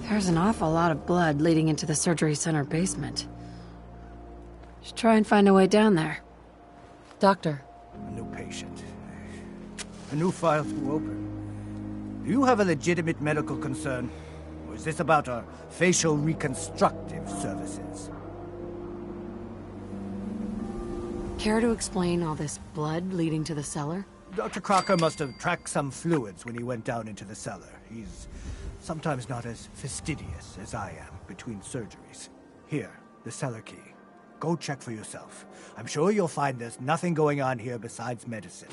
There's an awful lot of blood leading into the surgery center basement. Should try and find a way down there. Doctor. A new patient. A new file to open. Do you have a legitimate medical concern? Or is this about our facial reconstructive services? Care to explain all this blood leading to the cellar? Dr. Crocker must have tracked some fluids when he went down into the cellar. He's sometimes not as fastidious as I am between surgeries. Here, the cellar key. Go check for yourself. I'm sure you'll find there's nothing going on here besides medicine.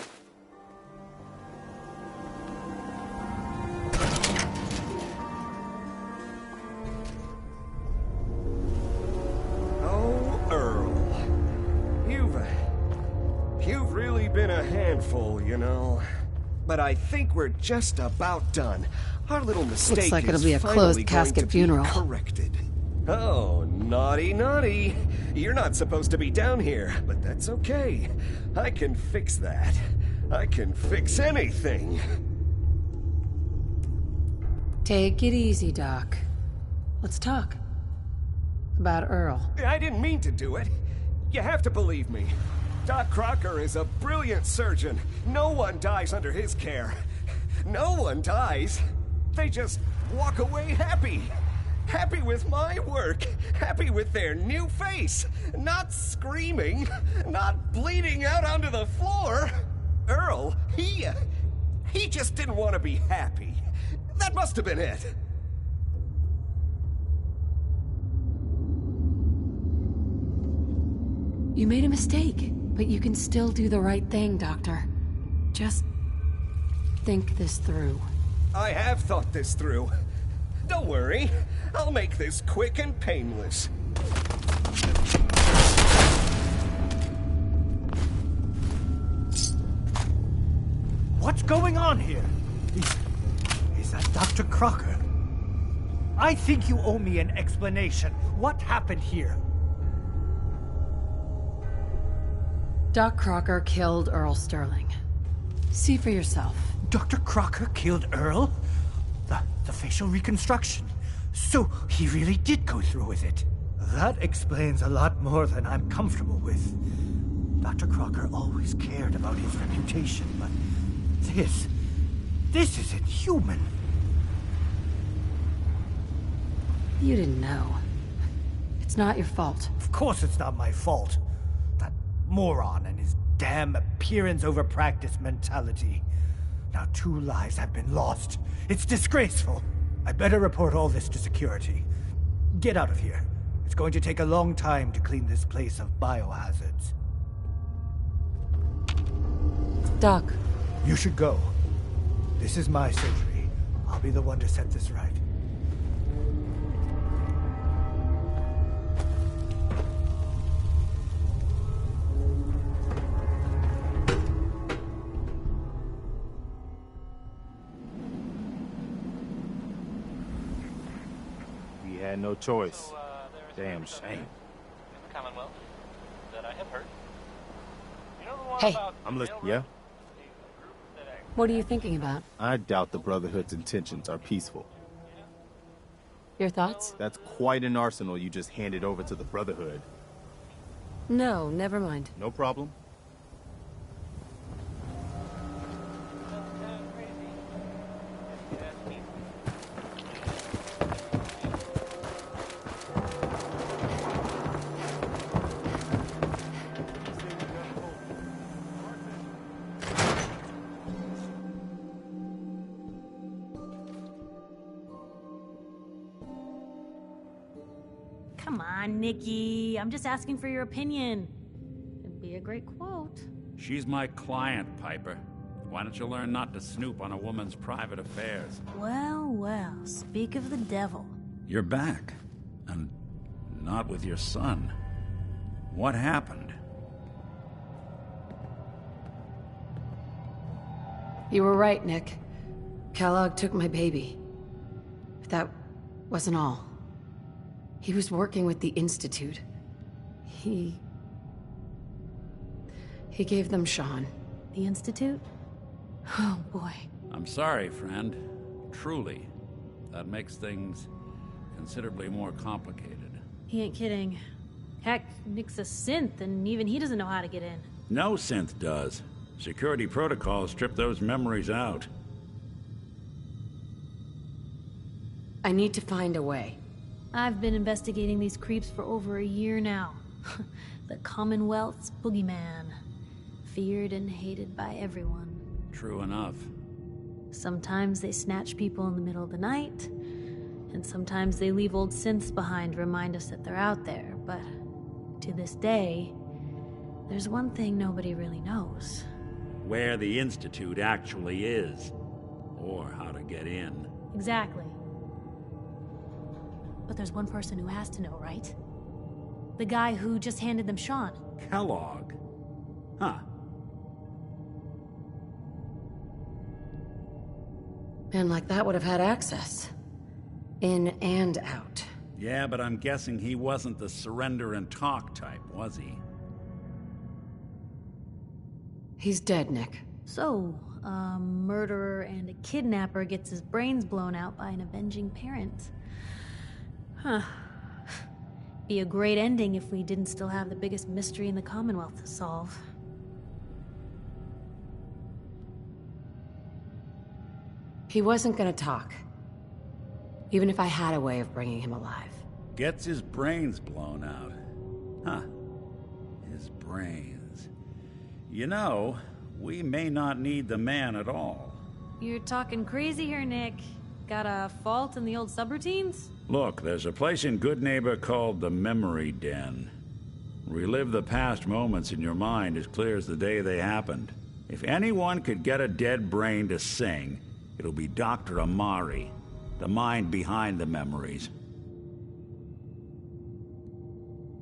Oh, Earl. You've really been a handful, you know. But I think we're just about done. Our little mistake Looks like it'll be a is closed finally casket going to funeral. Be corrected. Oh, naughty, naughty. You're not supposed to be down here, but that's okay. I can fix that. I can fix anything. Take it easy, Doc. Let's talk. About Earl. I didn't mean to do it. You have to believe me. Doc Crocker is a brilliant surgeon. No one dies under his care. No one dies. They just walk away happy. Happy with my work. Happy with their new face. Not screaming. Not bleeding out onto the floor. Earl, he just didn't want to be happy. That must have been it. You made a mistake, but you can still do the right thing, Doctor. Just think this through. I have thought this through. Don't worry. I'll make this quick and painless. What's going on here? Is that Dr. Crocker? I think you owe me an explanation. What happened here? Doc Crocker killed Earl Sterling. See for yourself. Dr. Crocker killed Earl? The facial reconstruction. So he really did go through with it. That explains a lot more than I'm comfortable with. Dr. Crocker always cared about his reputation, but this isn't human. You didn't know. It's not your fault. Of course it's not my fault. That moron and his damn appearance over practice mentality. Now 2 lives have been lost. It's disgraceful. I better report all this to security. Get out of here. It's going to take a long time to clean this place of biohazards. Doc. You should go. This is my surgery. I'll be the one to set this right. Had no choice. Damn shame. Commonwealth that I have heard. You know the one Hey. about I'm listening. Yeah? What are you thinking about? I doubt the Brotherhood's intentions are peaceful. Your thoughts? That's quite an arsenal you just handed over to the Brotherhood. No, never mind. No problem. Come on, Nikki. I'm just asking for your opinion. It'd be a great quote. She's my client, Piper. Why don't you learn not to snoop on a woman's private affairs? Well, well, speak of the devil. You're back. And not with your son. What happened? You were right, Nick. Kellogg took my baby. But that wasn't all. He was working with the Institute. He gave them Sean. The Institute? Oh, boy. I'm sorry, friend. Truly. That makes things considerably more complicated. He ain't kidding. Heck, Nick's a synth, and even he doesn't know how to get in. No synth does. Security protocols strip those memories out. I need to find a way. I've been investigating these creeps for over a year now. The Commonwealth's boogeyman. Feared and hated by everyone. True enough. Sometimes they snatch people in the middle of the night, and sometimes they leave old synths behind to remind us that they're out there, but to this day, there's one thing nobody really knows. Where the Institute actually is. Or how to get in. Exactly. But there's one person who has to know, right? The guy who just handed them Sean. Kellogg. Huh. Man like that would have had access. In and out. Yeah, but I'm guessing he wasn't the surrender and talk type, was he? He's dead, Nick. So, a murderer and a kidnapper gets his brains blown out by an avenging parent. Huh. Be a great ending if we didn't still have the biggest mystery in the Commonwealth to solve. He wasn't gonna talk. Even if I had a way of bringing him alive. Gets his brains blown out. Huh. His brains. You know, we may not need the man at all. You're talking crazy here, Nick. Got a fault in the old subroutines? Look, there's a place in Good Neighbor called the Memory Den. Relive the past moments in your mind as clear as the day they happened. If anyone could get a dead brain to sing, it'll be Dr. Amari, the mind behind the memories.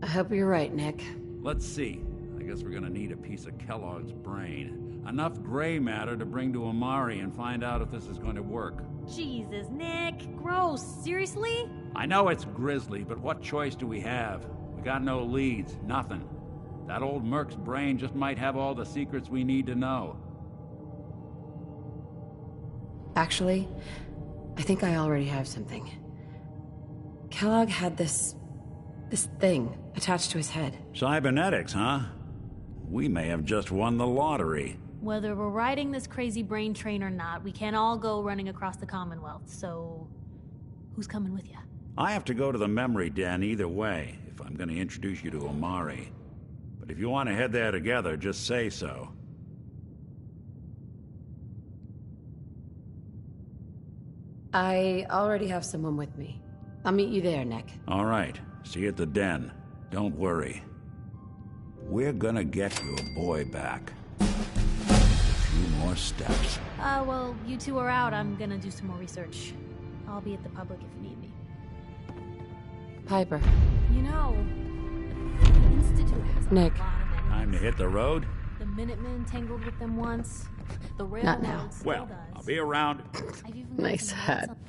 I hope you're right, Nick. Let's see. I guess we're gonna need a piece of Kellogg's brain. Enough gray matter to bring to Amari and find out if this is going to work. Jesus, Nick. Gross. Seriously? I know it's grisly, but what choice do we have? We got no leads, nothing. That old Merc's brain just might have all the secrets we need to know. Actually, I think I already have something. Kellogg had this thing attached to his head. Cybernetics, huh? We may have just won the lottery. Whether we're riding this crazy brain train or not, we can't all go running across the Commonwealth, so... who's coming with you? I have to go to the Memory Den either way, if I'm going to introduce you to Amari. But if you want to head there together, just say so. I already have someone with me. I'll meet you there, Nick. All right. See you at the den. Don't worry. We're gonna get your boy back. A few more steps. Well, you two are out. I'm gonna do some more research. I'll be at the public if you need me. Piper. You know, the Institute has a Nick. lot of enemies. Time to hit the road? The Minutemen tangled with them once. The Railroad Not now. still Well, does. I'll be around. I've even got Nice some hat. notes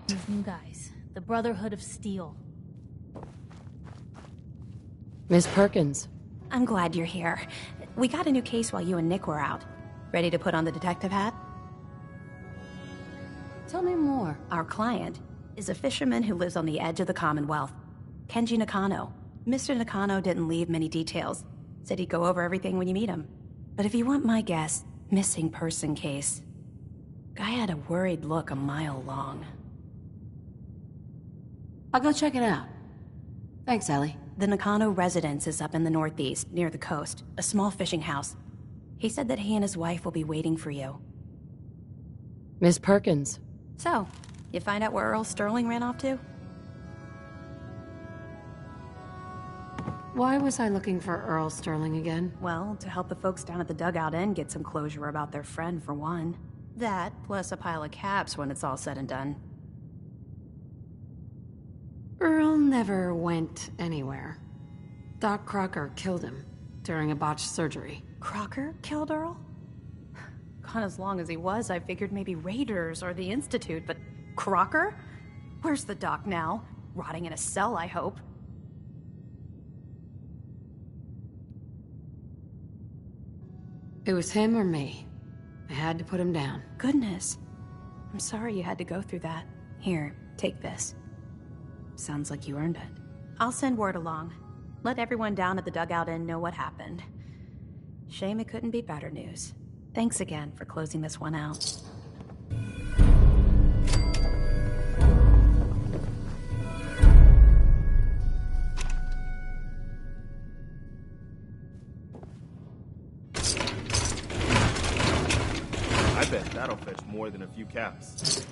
on these new guys. The Brotherhood of Steel. Miss Perkins. I'm glad you're here. We got a new case while you and Nick were out. Ready to put on the detective hat? Tell me more. Our client is a fisherman who lives on the edge of the Commonwealth. Kenji Nakano. Mr. Nakano didn't leave many details. Said he'd go over everything when you meet him. But if you want my guess, missing person case. Guy had a worried look a mile long. I'll go check it out. Thanks, Ellie. The Nakano residence is up in the northeast, near the coast. A small fishing house. He said that he and his wife will be waiting for you. Miss Perkins. So, you find out where Earl Sterling ran off to? Why was I looking for Earl Sterling again? Well, to help the folks down at the Dugout Inn get some closure about their friend, for one. That, plus a pile of caps when it's all said and done. Earl never went anywhere. Doc Crocker killed him during a botched surgery. Crocker killed Earl? Gone as long as he was, I figured maybe Raiders or the Institute, but Crocker? Where's the doc now? Rotting in a cell, I hope. It was him or me. I had to put him down. Goodness. I'm sorry you had to go through that. Here, take this. Sounds like you earned it. I'll send word along. Let everyone down at the Dugout Inn know what happened. Shame it couldn't be better news. Thanks again for closing this one out. I bet that'll fetch more than a few caps.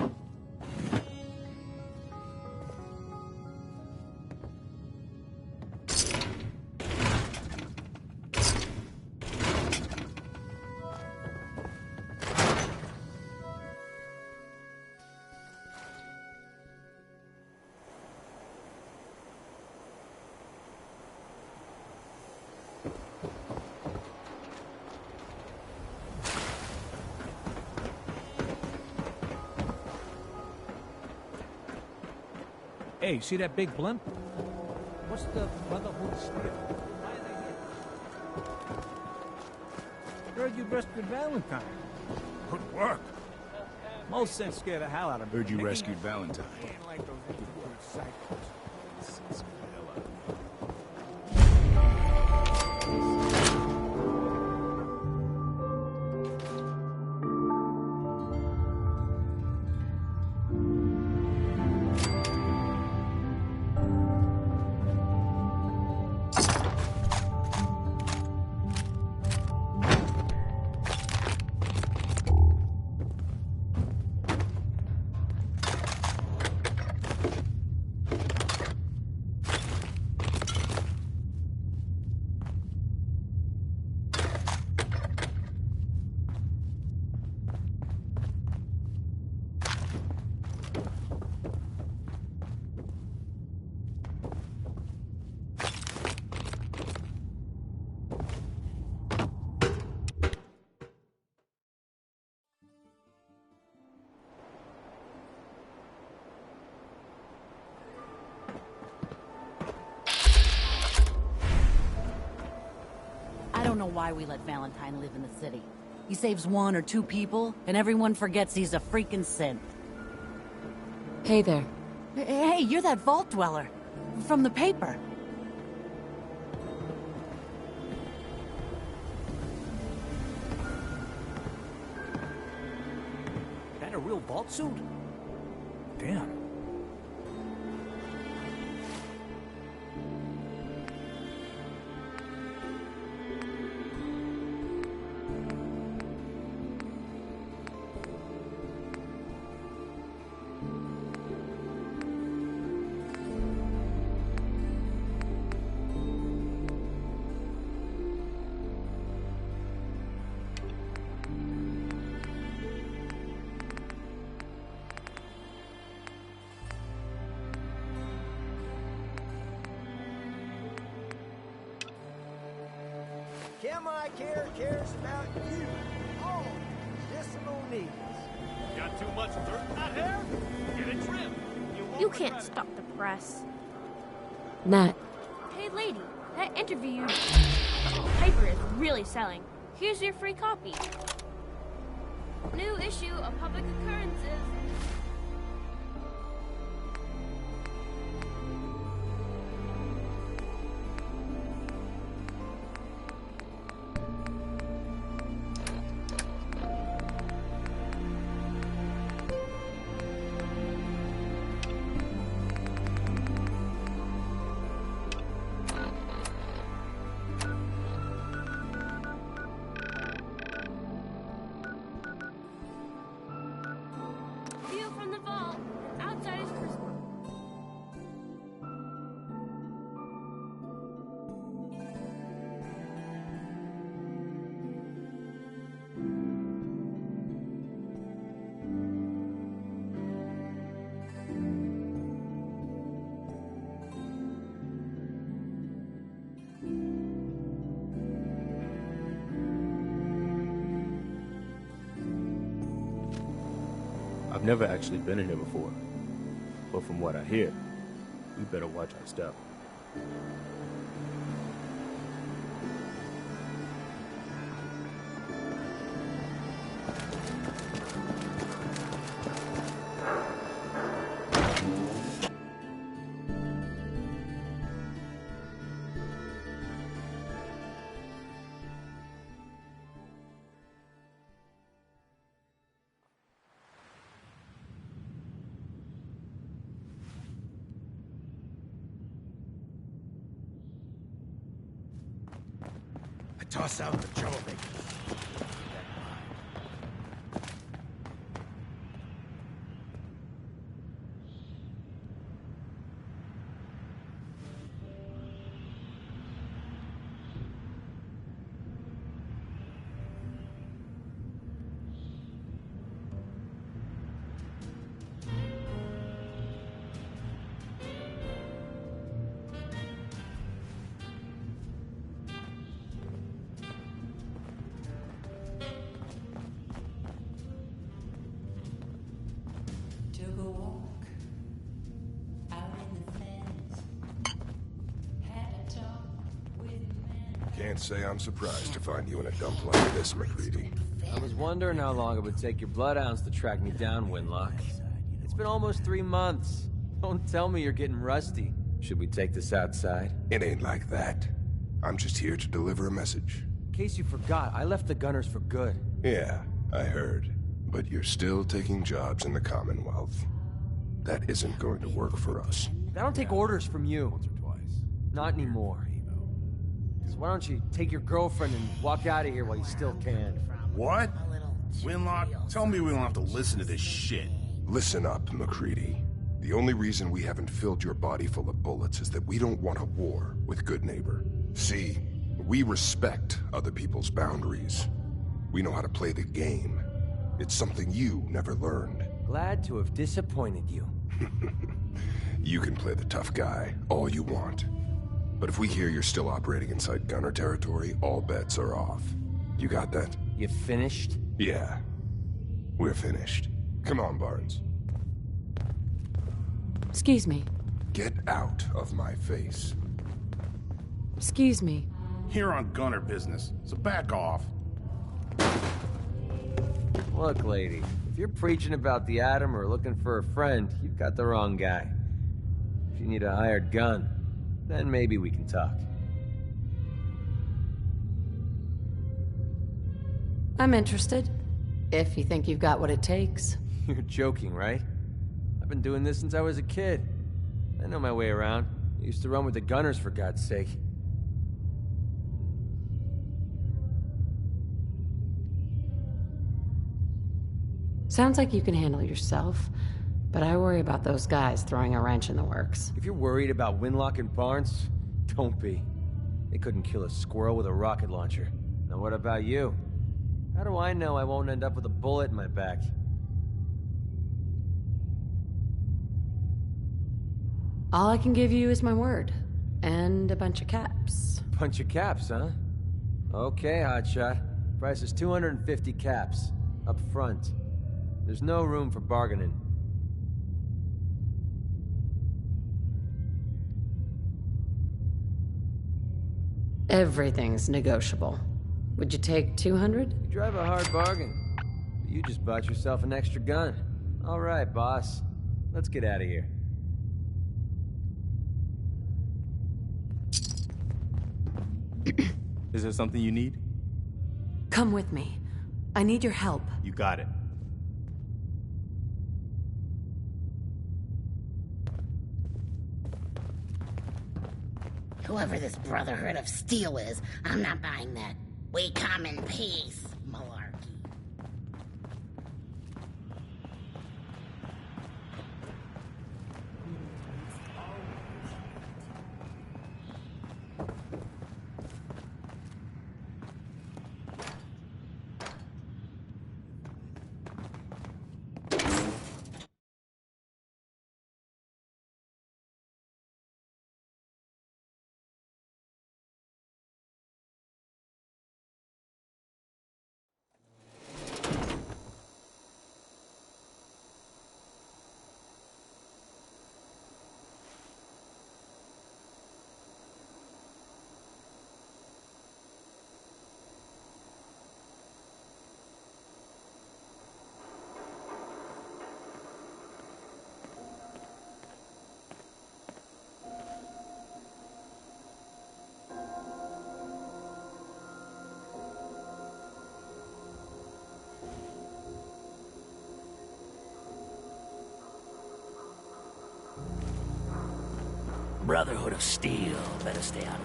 Hey, see that big blimp? What's the Brotherhood Steel? Why are they here? Heard you rescued Valentine. Good work. Most sense scared the hell out of me. Heard you rescued Valentine. I ain't like those interviewing psychos. I don't know why we let Valentine live in the city. He saves 1 or 2 people, and everyone forgets he's a freaking synth. Hey there. Hey, you're that vault dweller. From the paper. That a real vault suit? Damn. Chemi Care cares about you. All medicinal needs. Got too much dirt in that hair? Get it trimmed. You can't stop the press. Nat. Hey, lady, that interview you paper is really selling. Here's your free copy. New issue of Public Occurrences. View from the vault. Outside is Christmas. I've never actually been in here before, but from what I hear, we better watch our step. Toss out the troublemaker. Can't say I'm surprised to find you in a dump like this, MacReady. I was wondering how long it would take your bloodhounds to track me down, Winlock. It's been almost 3 months. Don't tell me you're getting rusty. Should we take this outside? It ain't like that. I'm just here to deliver a message. In case you forgot, I left the Gunners for good. Yeah, I heard. But you're still taking jobs in the Commonwealth. That isn't going to work for us. I don't take orders from you. Once or twice. Not anymore. So why don't you take your girlfriend and walk out of here while you still can? What? Winlock, tell me we don't have to listen to this shit. Listen up, MacReady. The only reason we haven't filled your body full of bullets is that we don't want a war with Good Neighbor. See, we respect other people's boundaries. We know how to play the game. It's something you never learned. Glad to have disappointed you. You can play the tough guy all you want. But if we hear you're still operating inside Gunner territory, all bets are off. You got that? You finished? Yeah. We're finished. Come on, Barnes. Excuse me. Get out of my face. Excuse me. Here on Gunner business, so back off. Look, lady, if you're preaching about the Atom or looking for a friend, you've got the wrong guy. If you need a hired gun, then maybe we can talk. I'm interested. If you think you've got what it takes. You're joking, right? I've been doing this since I was a kid. I know my way around. I used to run with the Gunners, for God's sake. Sounds like you can handle yourself, but I worry about those guys throwing a wrench in the works. If you're worried about Winlock and Barnes, don't be. They couldn't kill a squirrel with a rocket launcher. Now what about you? How do I know I won't end up with a bullet in my back? All I can give you is my word. And a bunch of caps. Bunch of caps, huh? Okay, hotshot. Price is 250 caps. Up front. There's no room for bargaining. Everything's negotiable. Would you take 200? You drive a hard bargain. But you just bought yourself an extra gun. All right, boss. Let's get out of here. Is there something you need? Come with me. I need your help. You got it. Whoever this Brotherhood of Steel is, I'm not buying that. We come in peace, malarkey. Brotherhood of Steel. Better stay out of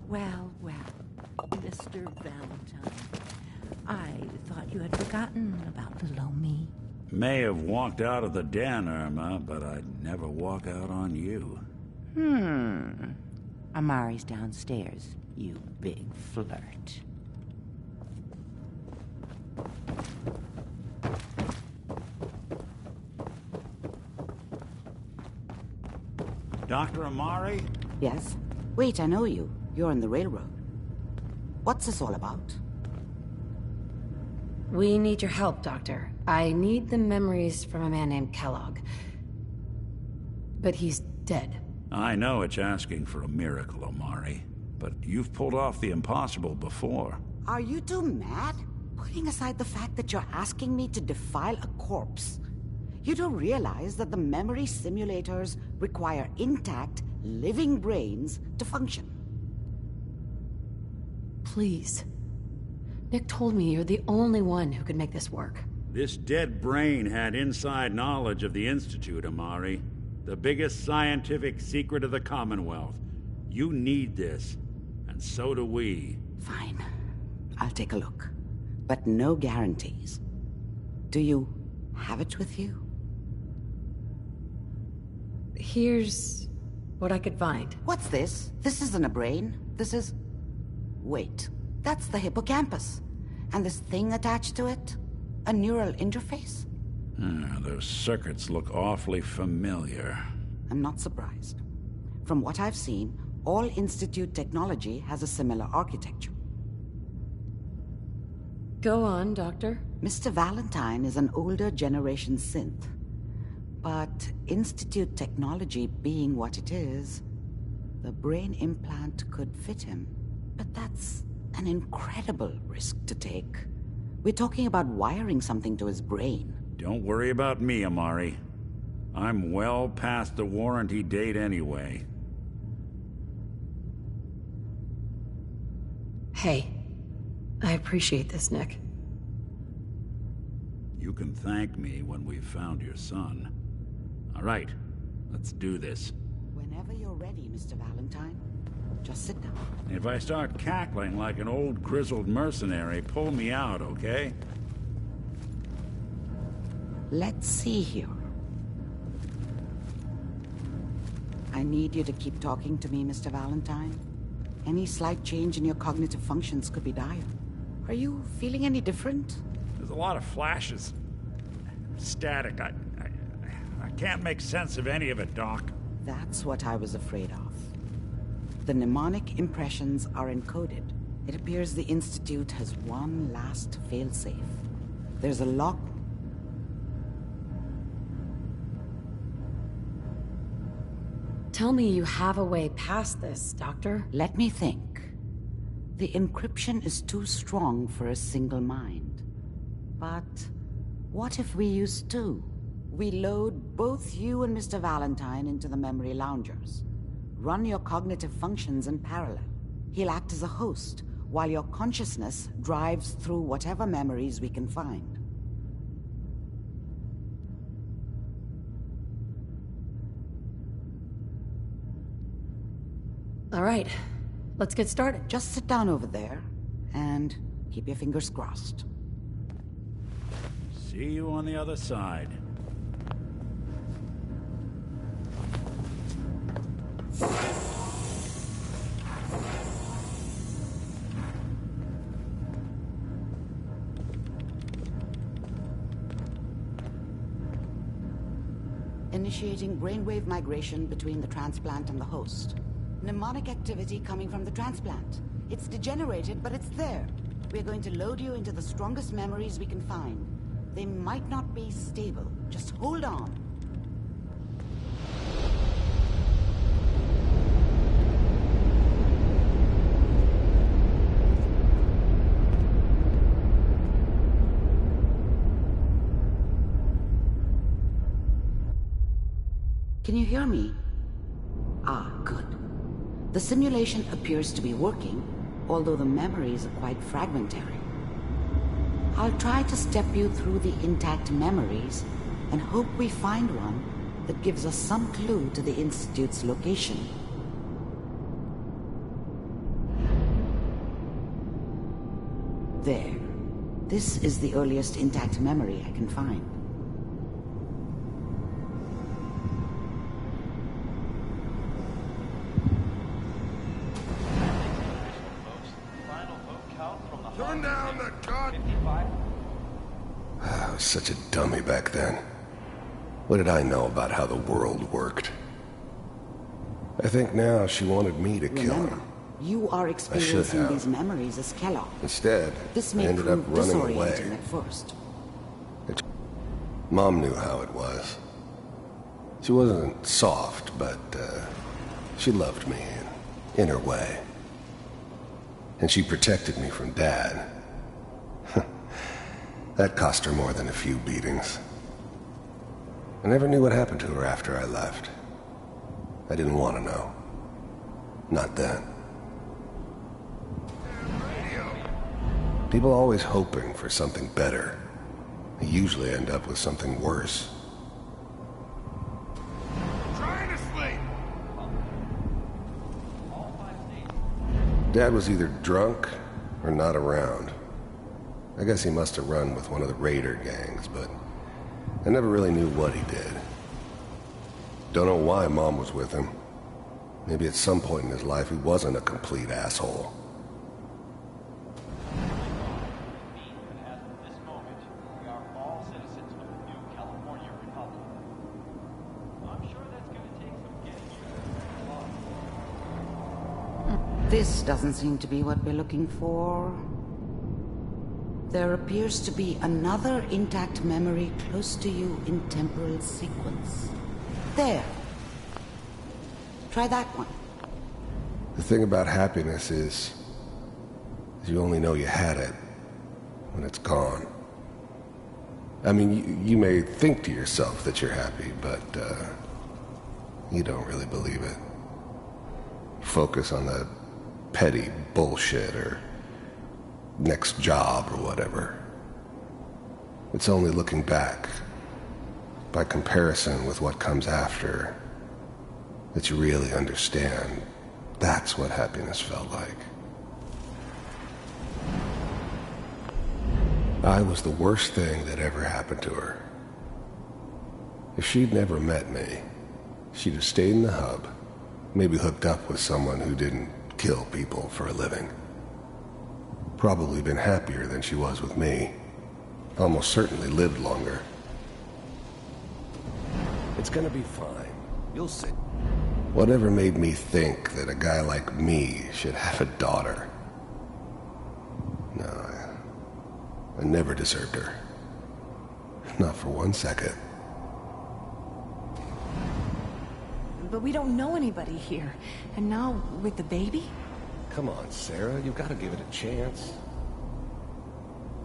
Well, well, Mr. Valentine. I thought you had forgotten about little me. May have walked out of the den, Irma, but I'd never walk out on you. Amari's downstairs, you big flirt. Dr. Amari? Yes? Wait, I know you. You're on the railroad. What's this all about? We need your help, Doctor. I need the memories from a man named Kellogg. But he's dead. I know it's asking for a miracle, Amari, but you've pulled off the impossible before. Are you two mad? Putting aside the fact that you're asking me to defile a corpse, you do realize that the memory simulators require intact, living brains to function. Please. Nick told me you're the only one who could make this work. This dead brain had inside knowledge of the Institute, Amari. The biggest scientific secret of the Commonwealth. You need this, and so do we. Fine. I'll take a look. But no guarantees. Do you have it with you? Here's what I could find. What's this? This isn't a brain. This is... Wait. That's the hippocampus. And this thing attached to it? A neural interface? Those circuits look awfully familiar. I'm not surprised. From what I've seen, all Institute technology has a similar architecture. Go on, Doctor. Mr. Valentine is an older generation synth. But Institute technology being what it is, the brain implant could fit him. But that's an incredible risk to take. We're talking about wiring something to his brain. Don't worry about me, Amari. I'm well past the warranty date anyway. Hey, I appreciate this, Nick. You can thank me when we've found your son. All right, let's do this. Whenever you're ready, Mr. Valentine. Just sit down. If I start cackling like an old grizzled mercenary, pull me out, okay? Let's see here. I need you to keep talking to me, Mr. Valentine. Any slight change in your cognitive functions could be dire. Are you feeling any different? There's a lot of flashes. Static. I can't make sense of any of it, Doc. That's what I was afraid of. The mnemonic impressions are encoded. It appears the Institute has one last failsafe. There's a lock... Tell me you have a way past this, Doctor. Let me think. The encryption is too strong for a single mind. But what if we use two? We load both you and Mr. Valentine into the memory loungers. Run your cognitive functions in parallel. He'll act as a host, while your consciousness drives through whatever memories we can find. All right, let's get started. Just sit down over there, and keep your fingers crossed. See you on the other side. Initiating brainwave migration between the transplant and the host. Mnemonic activity coming from the transplant. It's degenerated, but it's there. We're going to load you into the strongest memories we can find. They might not be stable. Just hold on. Can you hear me? Ah, good. The simulation appears to be working, although the memories are quite fragmentary. I'll try to step you through the intact memories and hope we find one that gives us some clue to the Institute's location. There. This is the earliest intact memory I can find. Turn down the gun! I was such a dummy back then. What did I know about how the world worked? I think now she wanted me to kill him. You are experiencing these memories as Kellogg. Instead, This I may ended up prove running away. disorienting at first. Mom knew how it was. She wasn't soft, but she loved me in her way. And she protected me from Dad. That cost her more than a few beatings. I never knew what happened to her after I left. I didn't want to know. Not then. People always hoping for something better. They usually end up with something worse. Trying to sleep. Dad was either drunk or not around. I guess he must have run with one of the raider gangs, but I never really knew what he did. Don't know why Mom was with him. Maybe at some point in his life he wasn't a complete asshole. This doesn't seem to be what we're looking for. There appears to be another intact memory close to you in temporal sequence. There. Try that one. The thing about happiness is you only know you had it when it's gone. I mean, you may think to yourself that you're happy, but you don't really believe it. Focus on the petty bullshit or next job or whatever. It's only looking back, by comparison with what comes after, that you really understand that's what happiness felt like. I was the worst thing that ever happened to her. If she'd never met me, she'd have stayed in the hub, maybe hooked up with someone who didn't kill people for a living. Probably been happier than she was with me. Almost certainly lived longer. It's gonna be fine. You'll see. Whatever made me think that a guy like me should have a daughter? No, I never deserved her. Not for 1 second. But we don't know anybody here. And now, with the baby? Come on, Sarah, you've got to give it a chance.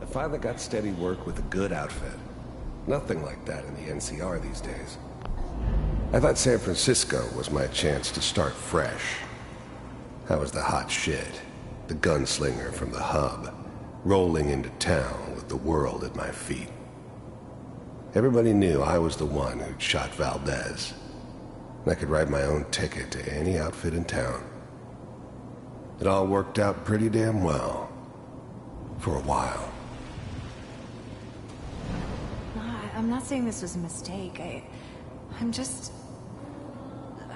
I finally got steady work with a good outfit. Nothing like that in the NCR these days. I thought San Francisco was my chance to start fresh. I was the hot shit, the gunslinger from the hub, rolling into town with the world at my feet. Everybody knew I was the one who'd shot Valdez. And I could write my own ticket to any outfit in town. It all worked out pretty damn well. For a while. I'm not saying this was a mistake. I'm just...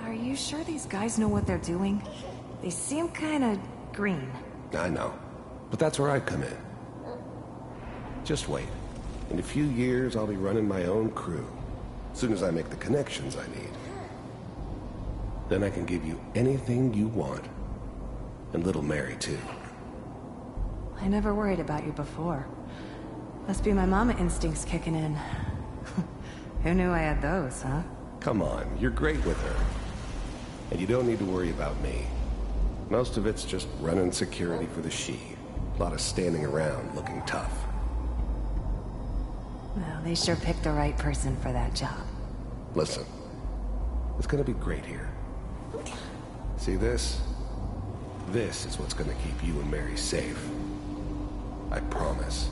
Are you sure these guys know what they're doing? They seem kinda green. I know. But that's where I come in. Just wait. In a few years, I'll be running my own crew. As soon as I make the connections I need. Then I can give you anything you want. And little Mary, too. I never worried about you before. Must be my mama instincts kicking in. Who knew I had those, huh? Come on, you're great with her. And you don't need to worry about me. Most of it's just running security for the she. A lot of standing around looking tough. Well, they sure picked the right person for that job. Listen, It's gonna be great here. See this? This is what's gonna keep you and Mary safe. I promise.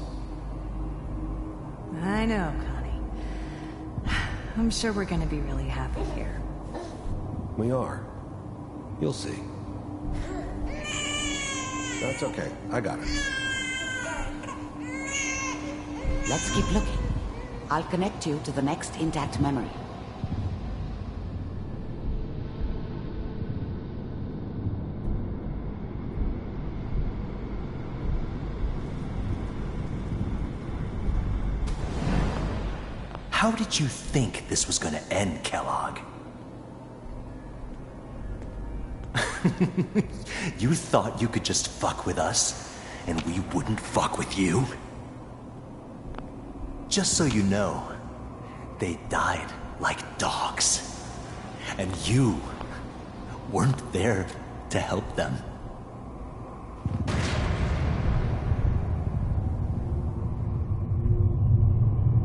I know, Connie. I'm sure we're gonna be really happy here. We are. You'll see. That's okay. I got it. Let's keep looking. I'll connect you to the next intact memory. How did you think this was gonna end, Kellogg? You thought you could just fuck with us, and we wouldn't fuck with you? Just so you know, they died like dogs. And you weren't there to help them.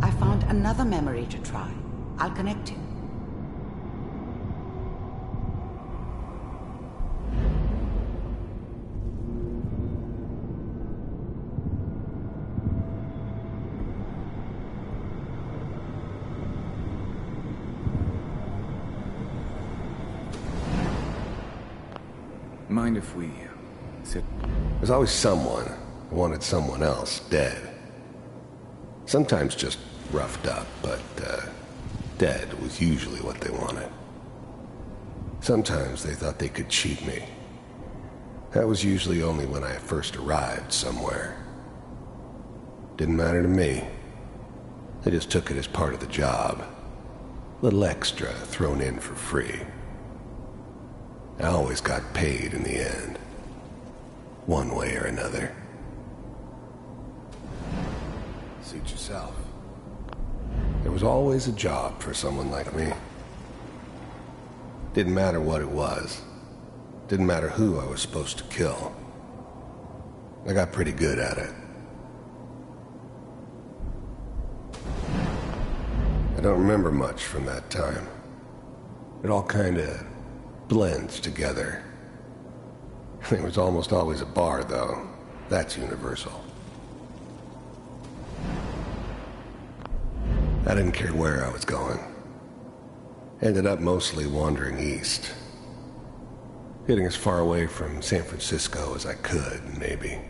I found another memory to try. I'll connect you. Mind if we sit? There's always someone who wanted someone else dead. Sometimes just roughed up, but dead was usually what they wanted. Sometimes they thought they could cheat me. That was usually only when I first arrived somewhere. Didn't matter to me. They just took it as part of the job. Little extra thrown in for free. I always got paid in the end. One way or another. Suit yourself. There was always a job for someone like me. Didn't matter what it was. Didn't matter who I was supposed to kill. I got pretty good at it. I don't remember much from that time. It all kinda blends together. There was almost always a bar, though. That's universal. I didn't care where I was going. Ended up mostly wandering east. Getting as far away from San Francisco as I could, maybe.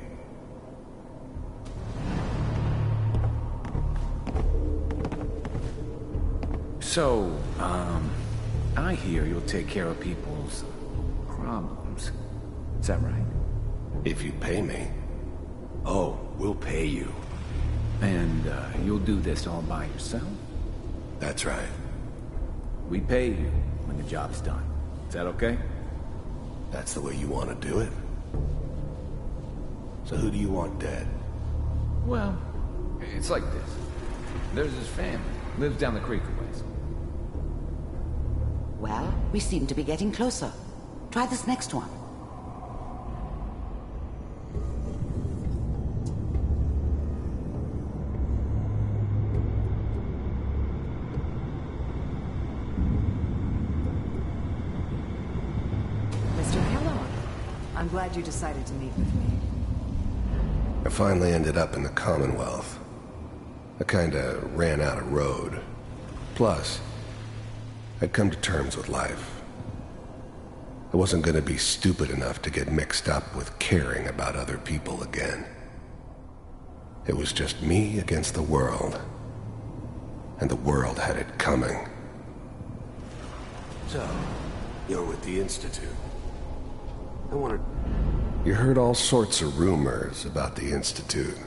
So, I hear you'll take care of people's problems. Is that right? If you pay me. Oh, we'll pay you. And, you'll do this all by yourself? That's right. We pay you when the job's done. Is that okay? That's the way you want to do it? So who do you want dead? Well, it's like this. There's his family. Lives down the creek a ways. Well, we seem to be getting closer. Try this next one. Mr. Kellogg, I'm glad you decided to meet with me. I finally ended up in the Commonwealth. I kinda ran out of road. Plus, I'd come to terms with life. I wasn't gonna be stupid enough to get mixed up with caring about other people again. It was just me against the world. And the world had it coming. So, you're with the Institute. I wanted... You heard all sorts of rumors about the Institute.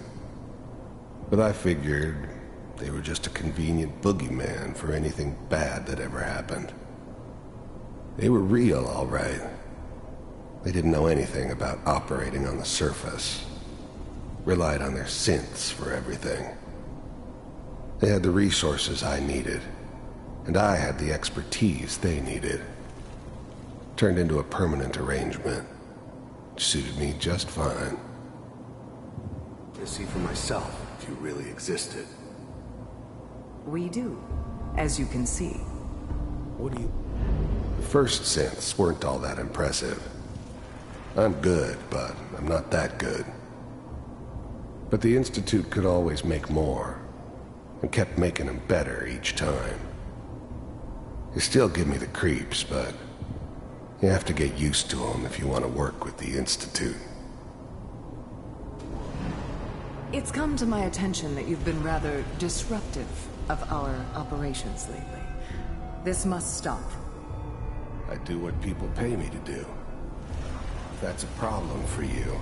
But I figured they were just a convenient boogeyman for anything bad that ever happened. They were real, all right. They didn't know anything about operating on the surface. Relied on their synths for everything. They had the resources I needed, and I had the expertise they needed. Turned into a permanent arrangement. Suited me just fine. To see for myself if you really existed. We do, as you can see. What do you... first synths weren't all that impressive. I'm good, but I'm not that good. But the Institute could always make more, and kept making them better each time. They still give me the creeps, but you have to get used to them if you want to work with the Institute. It's come to my attention that you've been rather disruptive of our operations lately. This must stop. I do what people pay me to do. If that's a problem for you,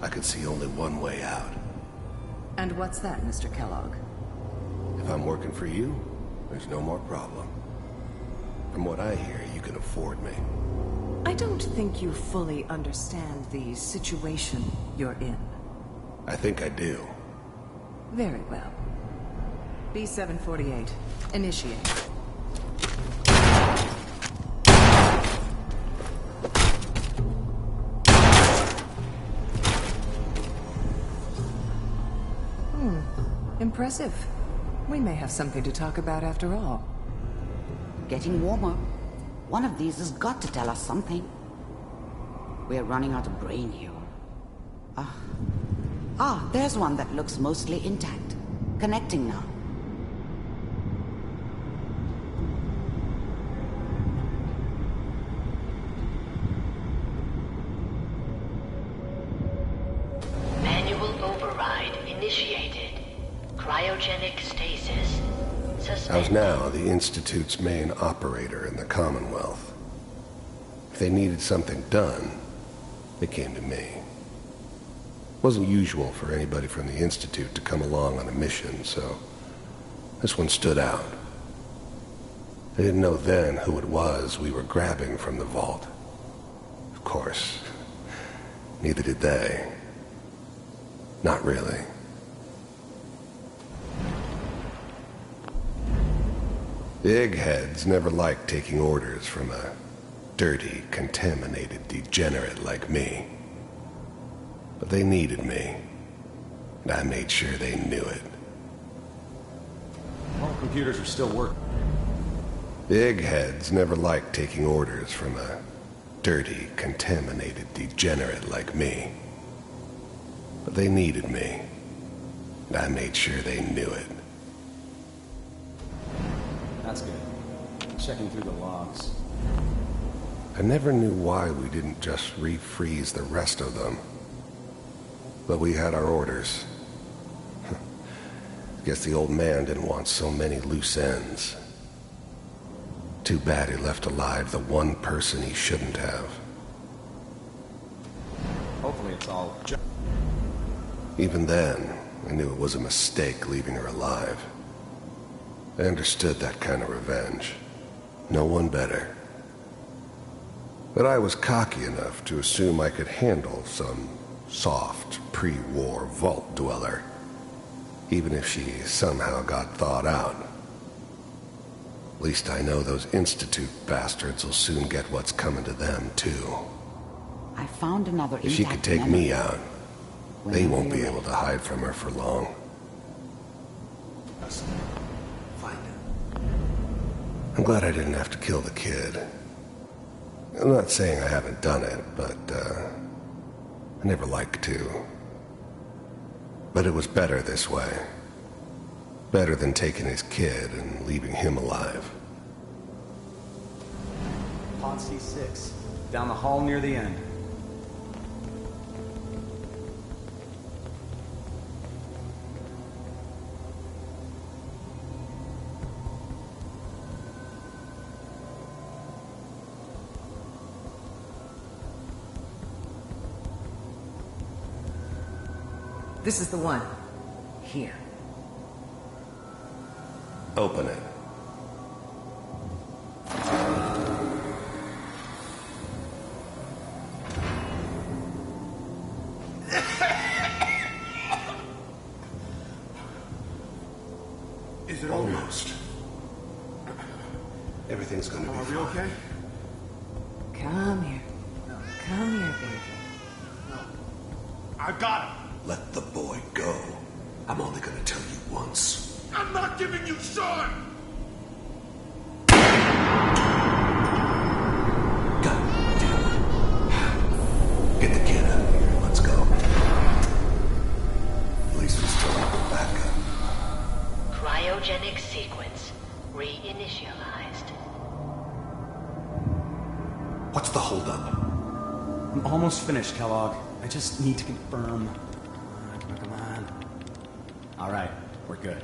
I could see only one way out. And what's that, Mr. Kellogg? If I'm working for you, there's no more problem. From what I hear, you can afford me. I don't think you fully understand the situation you're in. I think I do. Very well. B-748, initiate. Impressive. We may have something to talk about after all. Getting warmer. One of these has got to tell us something. We're running out of brain here. There's one that looks mostly intact. Connecting now. Manual override initiated. Cryogenic stasis. I was now the Institute's main operator in the Commonwealth. If they needed something done, they came to me. It wasn't usual for anybody from the Institute to come along on a mission, so this one stood out. I didn't know then who it was we were grabbing from the vault. Of course, neither did they. Not really. The eggheads never liked taking orders from a dirty, contaminated degenerate like me. But they needed me, and I made sure they knew it. All computers are still working. The eggheads never liked taking orders from a dirty, contaminated degenerate like me. But they needed me, and I made sure they knew it. That's good. Checking through the logs. I never knew why we didn't just refreeze the rest of them. But we had our orders. Guess the old man didn't want so many loose ends. Too bad he left alive the one person he shouldn't have. Hopefully it's all... Even then, I knew it was a mistake leaving her alive. I understood that kind of revenge. No one better. But I was cocky enough to assume I could handle some soft, pre-war vault dweller, even if she somehow got thawed out. At least I know those Institute bastards will soon get what's coming to them, too. I found another If she could take me out, they won't be able to hide from her for long. I'm glad I didn't have to kill the kid. I'm not saying I haven't done it, but, I never liked to. But it was better this way. Better than taking his kid and leaving him alive. Pod C6. Down the hall near the end. This is the one. Here. Open it. Is it almost? Everything's gonna be fine. Are we okay? Come here. Come here, baby. I've got him. Let the boy go. I'm only gonna tell you once. I'm not giving you Sean! What's the holdup? I'm almost finished, Kellogg. I just need to confirm. Come on. All right, we're good.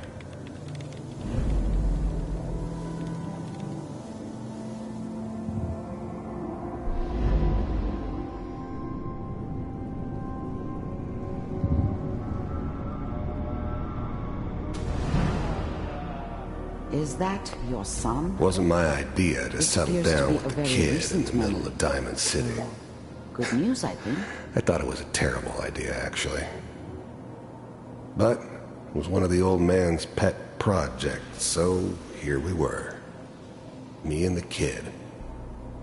Is that your son? Wasn't my idea to settle appears to down be with a the very kid in recent the middle memory. of Diamond City. Good news, I think. I thought it was a terrible idea, actually. But it was one of the old man's pet projects, so here we were. Me and the kid.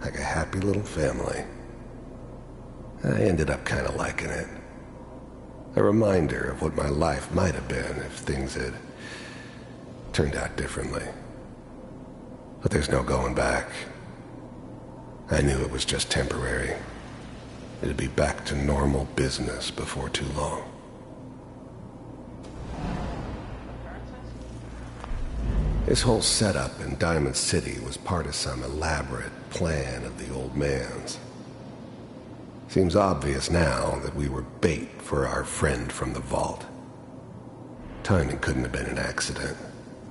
Like a happy little family. I ended up kind of liking it. A reminder of what my life might have been if things had turned out differently. But there's no going back. I knew it was just temporary. It'd be back to normal business before too long. This whole setup in Diamond City was part of some elaborate plan of the old man's. Seems obvious now that we were bait for our friend from the vault. Timing couldn't have been an accident.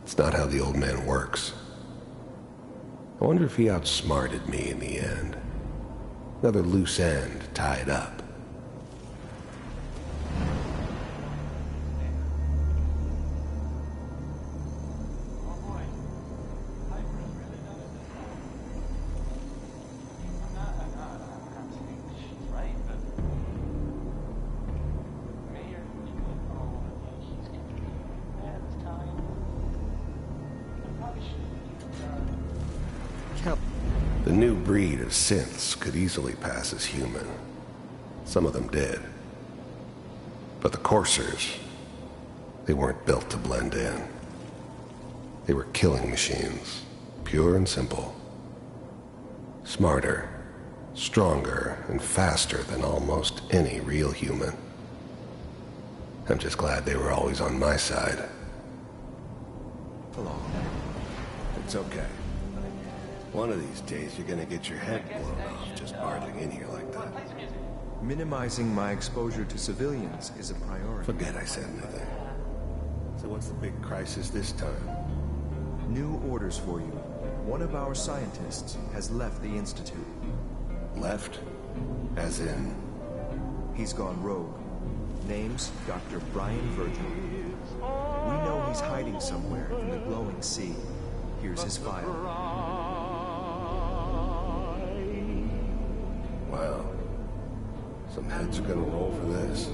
It's not how the old man works. I wonder if he outsmarted me in the end. Another loose end tied up. The new breed of synths could easily pass as human. Some of them did. But the coursers, they weren't built to blend in. They were killing machines, pure and simple. Smarter, stronger, and faster than almost any real human. I'm just glad they were always on my side. Hello. It's okay. One of these days, you're gonna get your head blown off just barging in here like that. Minimizing my exposure to civilians is a priority. Forget I said anything. So what's the big crisis this time? New orders for you. One of our scientists has left the Institute. Left? As in? He's gone rogue. Name's Dr. Brian Virgil. We know he's hiding somewhere in the glowing sea. Here's his file. Wow. Some heads are gonna roll for this.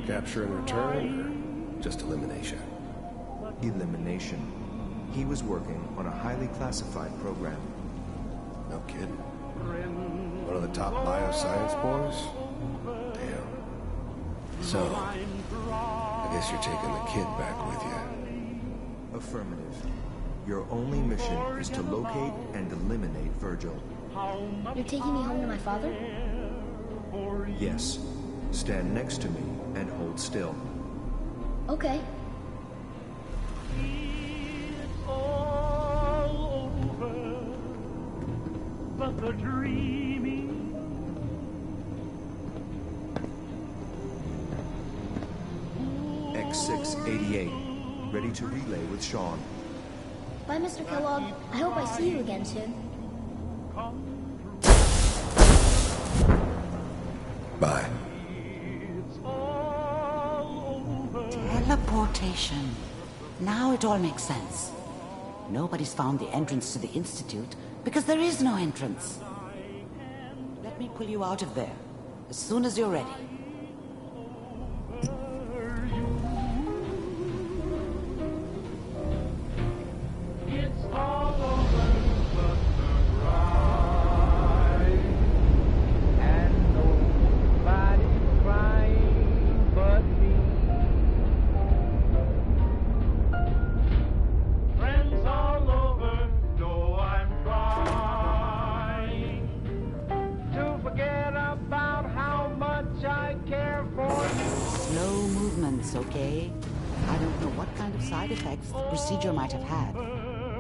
Capture and return, or just elimination? Elimination. He was working on a highly classified program. No kidding. One of the top bioscience boys? Damn. So, I guess you're taking the kid back with you. Affirmative. Your only mission is to locate and eliminate Virgil. You're taking me home to my father? Yes. Stand next to me and hold still. Okay. But the dreaming. X688. Ready to relay with Sean. Bye, Mr. Kellogg. I hope I see you again soon. Bye. Teleportation. Now it all makes sense. Nobody's found the entrance to the Institute because there is no entrance. Let me pull you out of there as soon as you're ready. Okay? I don't know what kind of side effects the procedure might have had.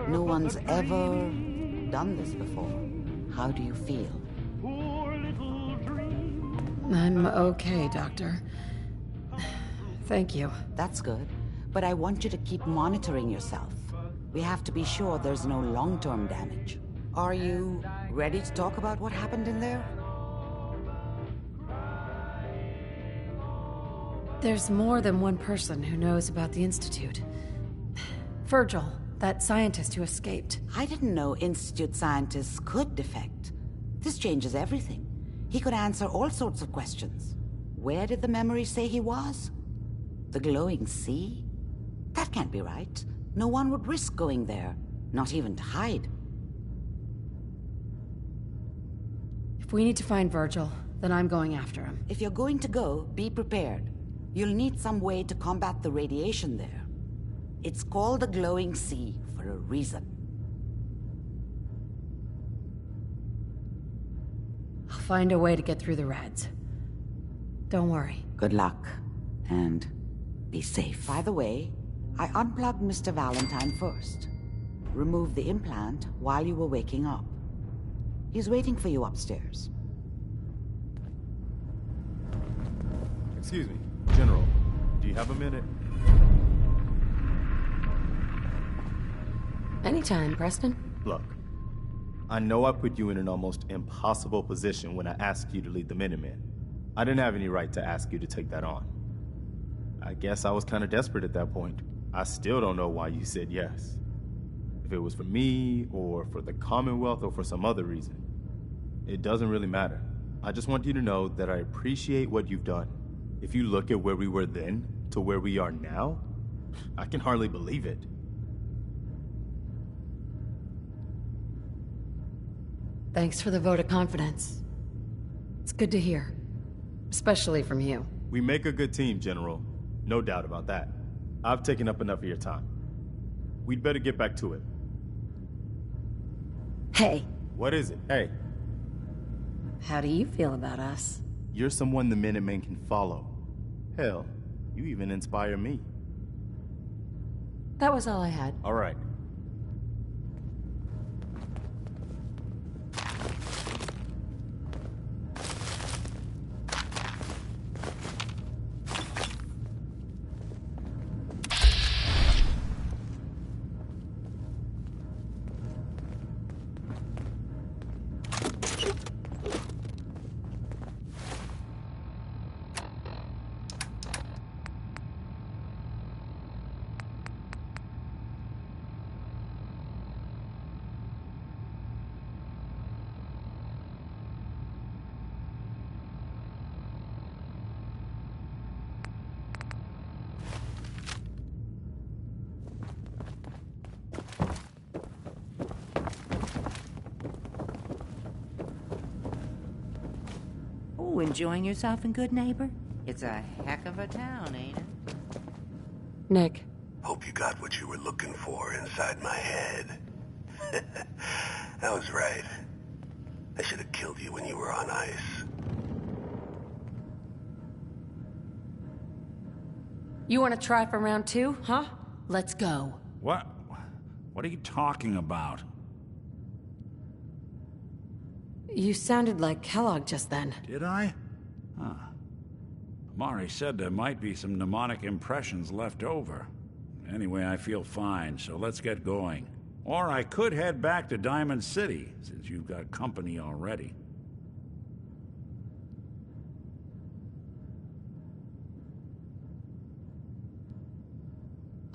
No one's ever done this before. How do you feel? I'm okay, Doctor. Thank you. That's good. But I want you to keep monitoring yourself. We have to be sure there's no long-term damage. Are you ready to talk about what happened in there? There's more than one person who knows about the Institute. Virgil, that scientist who escaped. I didn't know Institute scientists could defect. This changes everything. He could answer all sorts of questions. Where did the memory say he was? The glowing sea? That can't be right. No one would risk going there, not even to hide. If we need to find Virgil, then I'm going after him. If you're going to go, be prepared. You'll need some way to combat the radiation there. It's called the glowing sea for a reason. I'll find a way to get through the Reds. Don't worry. Good luck, and be safe. By the way, I unplugged Mr. Valentine first. Removed the implant while you were waking up. He's waiting for you upstairs. Excuse me, General. Do you have a minute? Anytime, Preston. Look, I know I put you in an almost impossible position when I asked you to lead the Minutemen. I didn't have any right to ask you to take that on. I guess I was kind of desperate at that point. I still don't know why you said yes. If it was for me, or for the Commonwealth, or for some other reason. It doesn't really matter. I just want you to know that I appreciate what you've done. If you look at where we were then, to where we are now, I can hardly believe it. Thanks for the vote of confidence. It's good to hear. Especially from you. We make a good team, General. No doubt about that. I've taken up enough of your time. We'd better get back to it. Hey. What is it? Hey. How do you feel about us? You're someone the Minutemen can follow. Hell, you even inspire me. That was all I had. All right. Oh, enjoying yourself in Good Neighbor? It's a heck of a town, ain't it? Nick. Hope you got what you were looking for inside my head. I was right. I should have killed you when you were on ice. You want to try for round 2, huh? Let's go. What? What are you talking about? You sounded like Kellogg just then. Did I? Huh. Mari said there might be some mnemonic impressions left over. Anyway, I feel fine, so let's get going. Or I could head back to Diamond City, since you've got company already.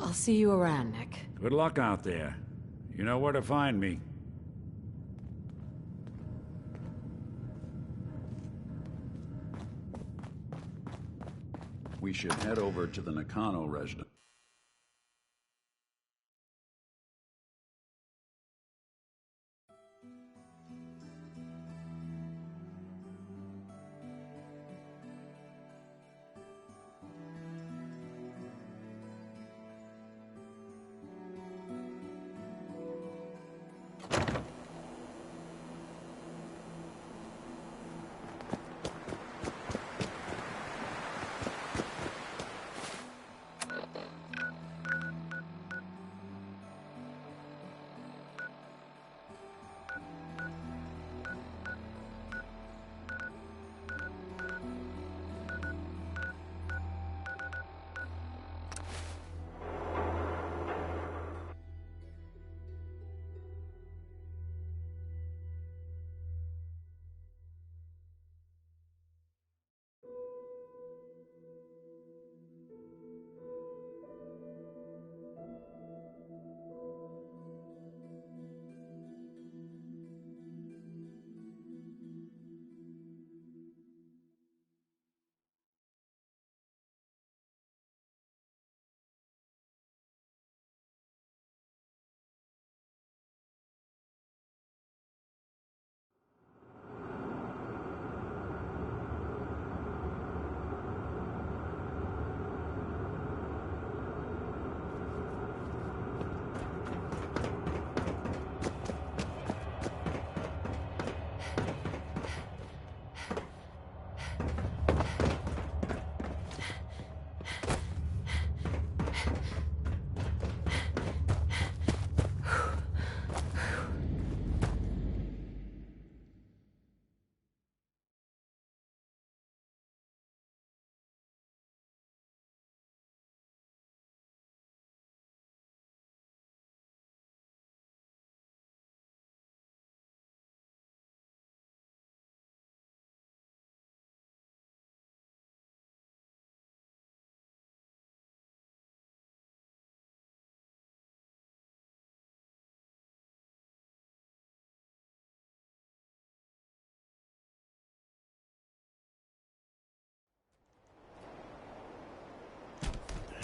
I'll see you around, Nick. Good luck out there. You know where to find me. We should head over to the Nakano residence.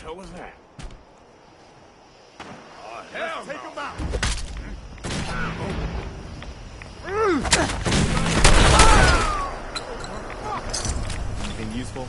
hell was that? Oh, Let's take him out! Anything useful?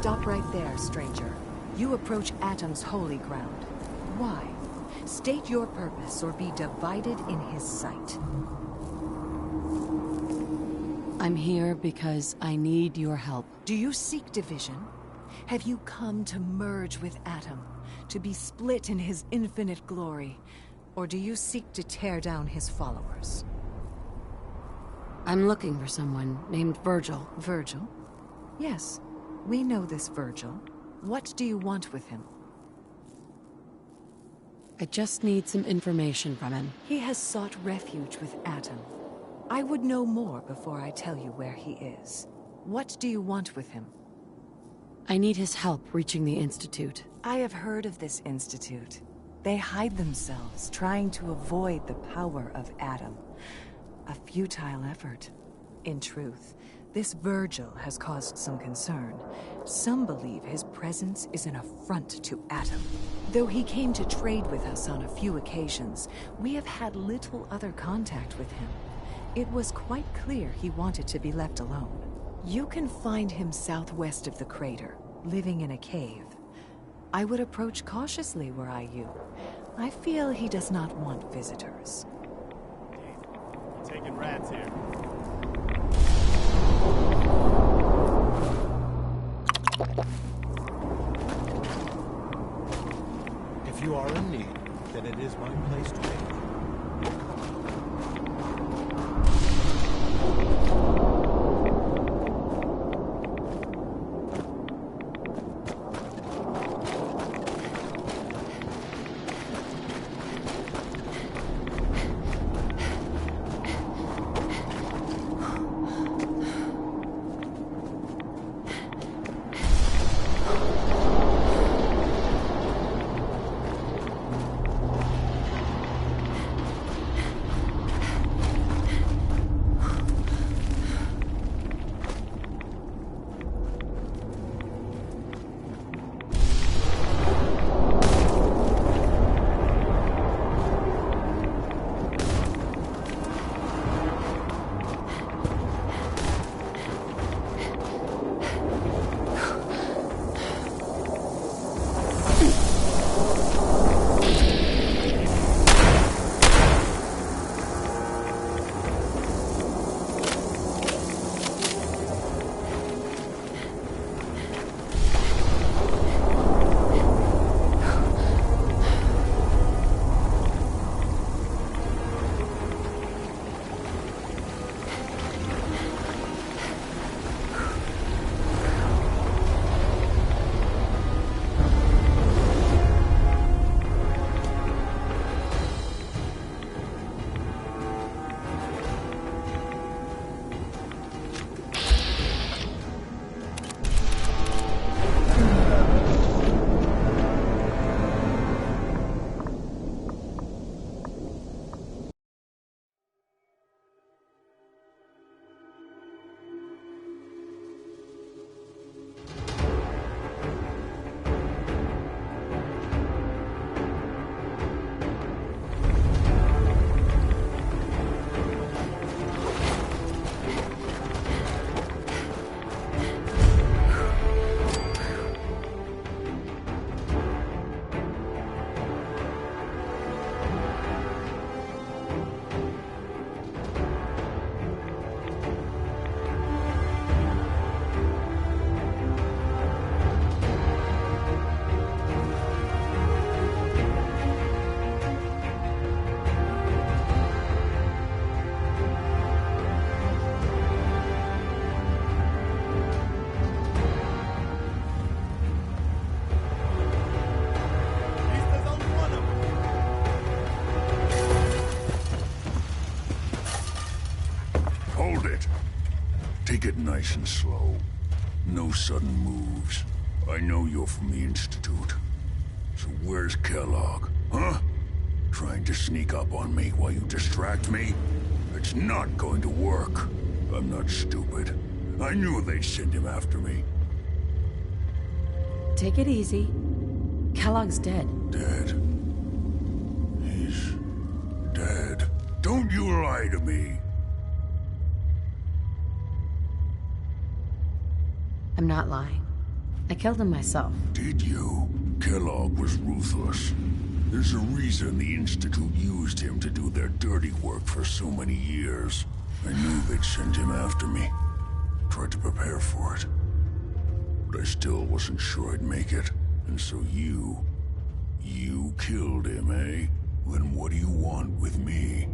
Stop right there, stranger. You approach Atom's holy ground. Why? State your purpose or be divided in his sight. I'm here because I need your help. Do you seek division? Have you come to merge with Atom, to be split in his infinite glory? Or do you seek to tear down his followers? I'm looking for someone named Virgil. Virgil? Yes, we know this Virgil. What do you want with him? I just need some information from him. He has sought refuge with Atom. I would know more before I tell you where he is. What do you want with him? I need his help reaching the Institute. I have heard of this Institute. They hide themselves, trying to avoid the power of Atom. A futile effort. In truth, this Virgil has caused some concern. Some believe his presence is an affront to Atom. Though he came to trade with us on a few occasions, we have had little other contact with him. It was quite clear he wanted to be left alone. You can find him southwest of the crater, living in a cave. I would approach cautiously were I you. I feel he does not want visitors. Taking rats here. If you are in need, then it is my place to aid you. Take it nice and slow. No sudden moves. I know you're from the Institute. So where's Kellogg, huh? Trying to sneak up on me while you distract me? It's not going to work. I'm not stupid. I knew they'd send him after me. Take it easy. Kellogg's dead. Dead? He's dead. Don't you lie to me. I'm not lying. I killed him myself. Did you? Kellogg was ruthless. There's a reason the Institute used him to do their dirty work for so many years. I knew they'd send him after me. Tried to prepare for it. But I still wasn't sure I'd make it. And so you killed him, eh? Then what do you want with me?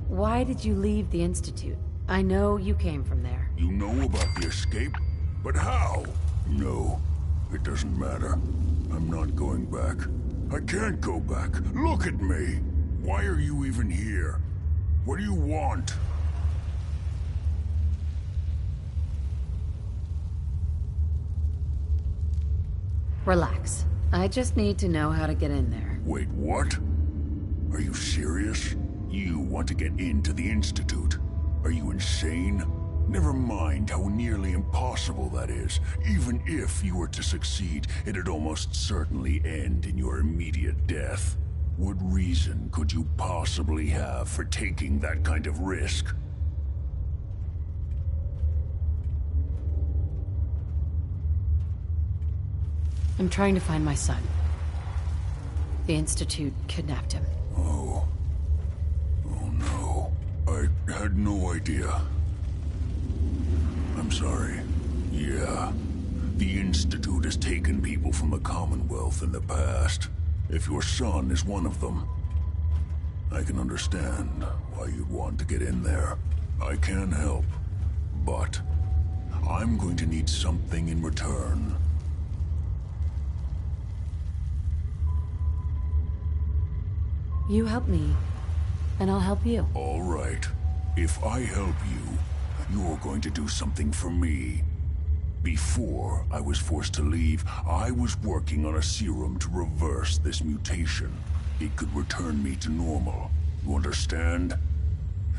Why did you leave the Institute? I know you came from there. You know about the escape? But how? No, it doesn't matter. I'm not going back. I can't go back. Look at me! Why are you even here? What do you want? Relax. I just need to know how to get in there. Wait, what? Are you serious? You want to get into the Institute? Are you insane? Never mind how nearly impossible that is. Even if you were to succeed, it'd almost certainly end in your immediate death. What reason could you possibly have for taking that kind of risk? I'm trying to find my son. The Institute kidnapped him. Oh no. I had no idea. I'm sorry. Yeah. The Institute has taken people from the Commonwealth in the past. If your son is one of them, I can understand why you'd want to get in there. I can help, but I'm going to need something in return. You help me, and I'll help you. All right. If I help you, you're going to do something for me. Before I was forced to leave, I was working on a serum to reverse this mutation. It could return me to normal. You understand?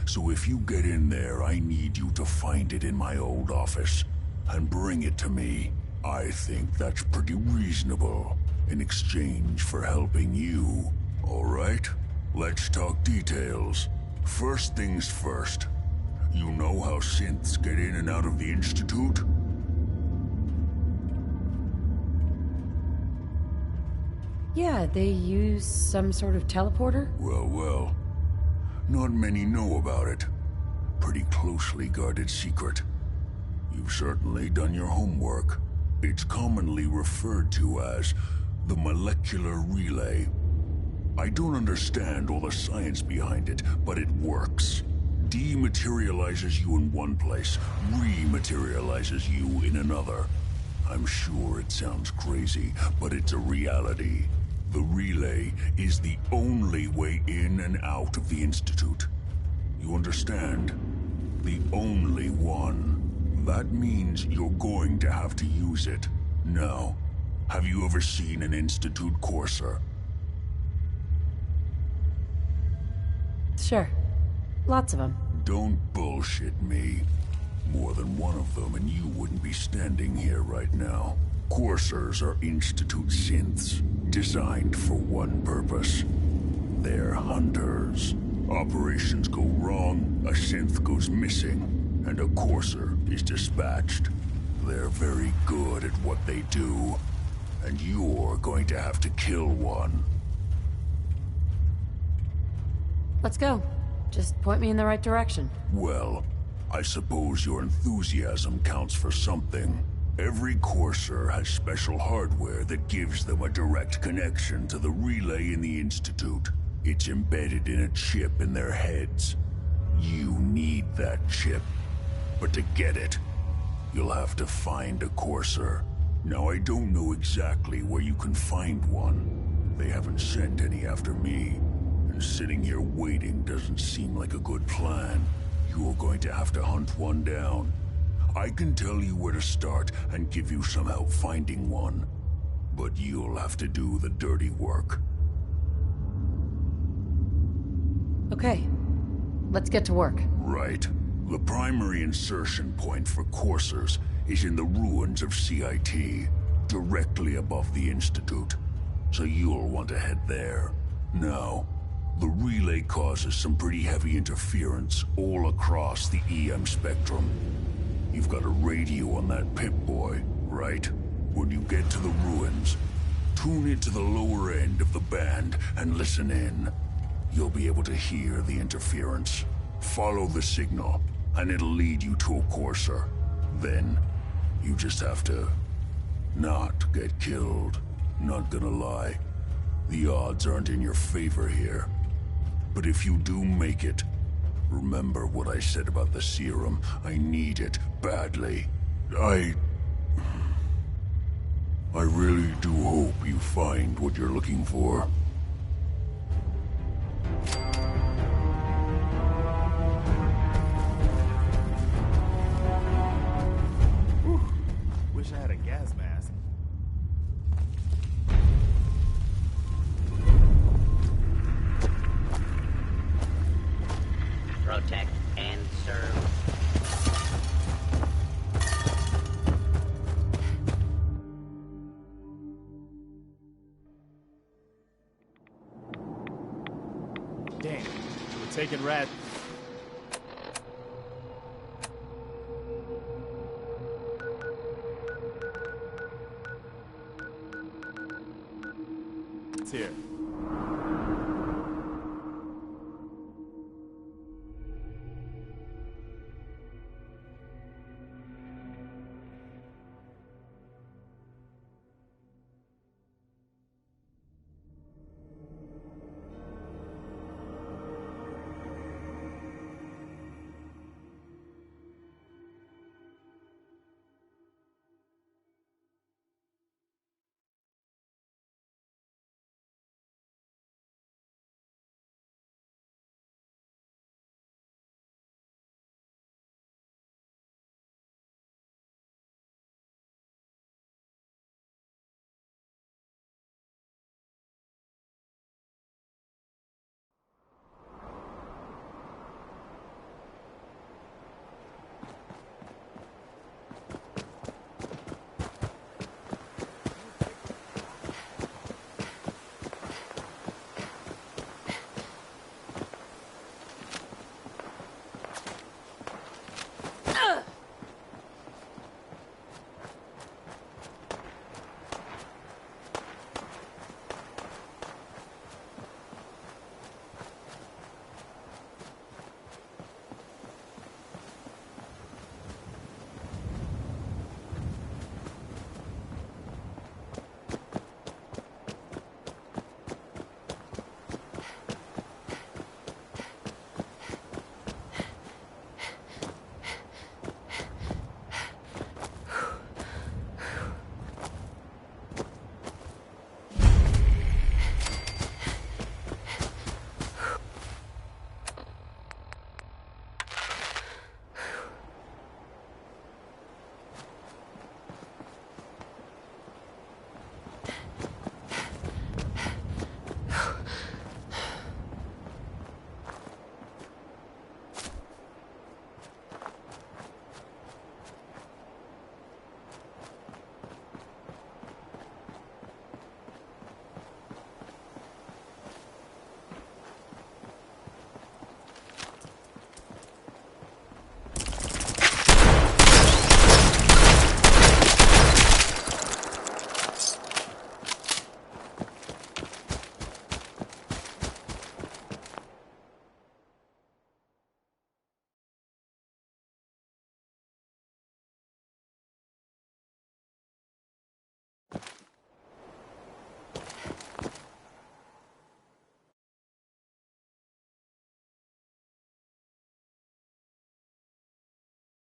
So if you get in there, I need you to find it in my old office and bring it to me. I think that's pretty reasonable in exchange for helping you. All right? Let's talk details. First things first. You know how synths get in and out of the Institute? Yeah, they use some sort of teleporter? Well. Not many know about it. Pretty closely guarded secret. You've certainly done your homework. It's commonly referred to as the molecular relay. I don't understand all the science behind it, but it works. Dematerializes you in one place, rematerializes you in another. I'm sure it sounds crazy, but it's a reality. The relay is the only way in and out of the Institute. You understand? The only one. That means you're going to have to use it. Now, have you ever seen an Institute courser? Sure. Lots of them. Don't bullshit me. More than one of them, and you wouldn't be standing here right now. Coursers are Institute synths, designed for one purpose. They're hunters. Operations go wrong, a synth goes missing, and a courser is dispatched. They're very good at what they do, and you're going to have to kill one. Let's go. Just point me in the right direction. Well, I suppose your enthusiasm counts for something. Every courser has special hardware that gives them a direct connection to the relay in the Institute. It's embedded in a chip in their heads. You need that chip. But to get it, you'll have to find a courser. Now, I don't know exactly where you can find one. They haven't sent any after me. And sitting here waiting doesn't seem like a good plan. You're going to have to hunt one down. I can tell you where to start and give you some help finding one. But you'll have to do the dirty work. Okay. Let's get to work. Right. The primary insertion point for coursers is in the ruins of CIT, directly above the Institute. So you'll want to head there. Now, the relay causes some pretty heavy interference all across the EM spectrum. You've got a radio on that Pip-Boy, right? When you get to the ruins, tune into the lower end of the band and listen in. You'll be able to hear the interference. Follow the signal, and it'll lead you to a courser. Then, you just have to not get killed. Not gonna lie, the odds aren't in your favor here. But if you do make it, remember what I said about the serum. I need it badly. I really do hope you find what you're looking for. Whew. Wish I had a gas mask. Protect and serve. Damn, we're taking Rat.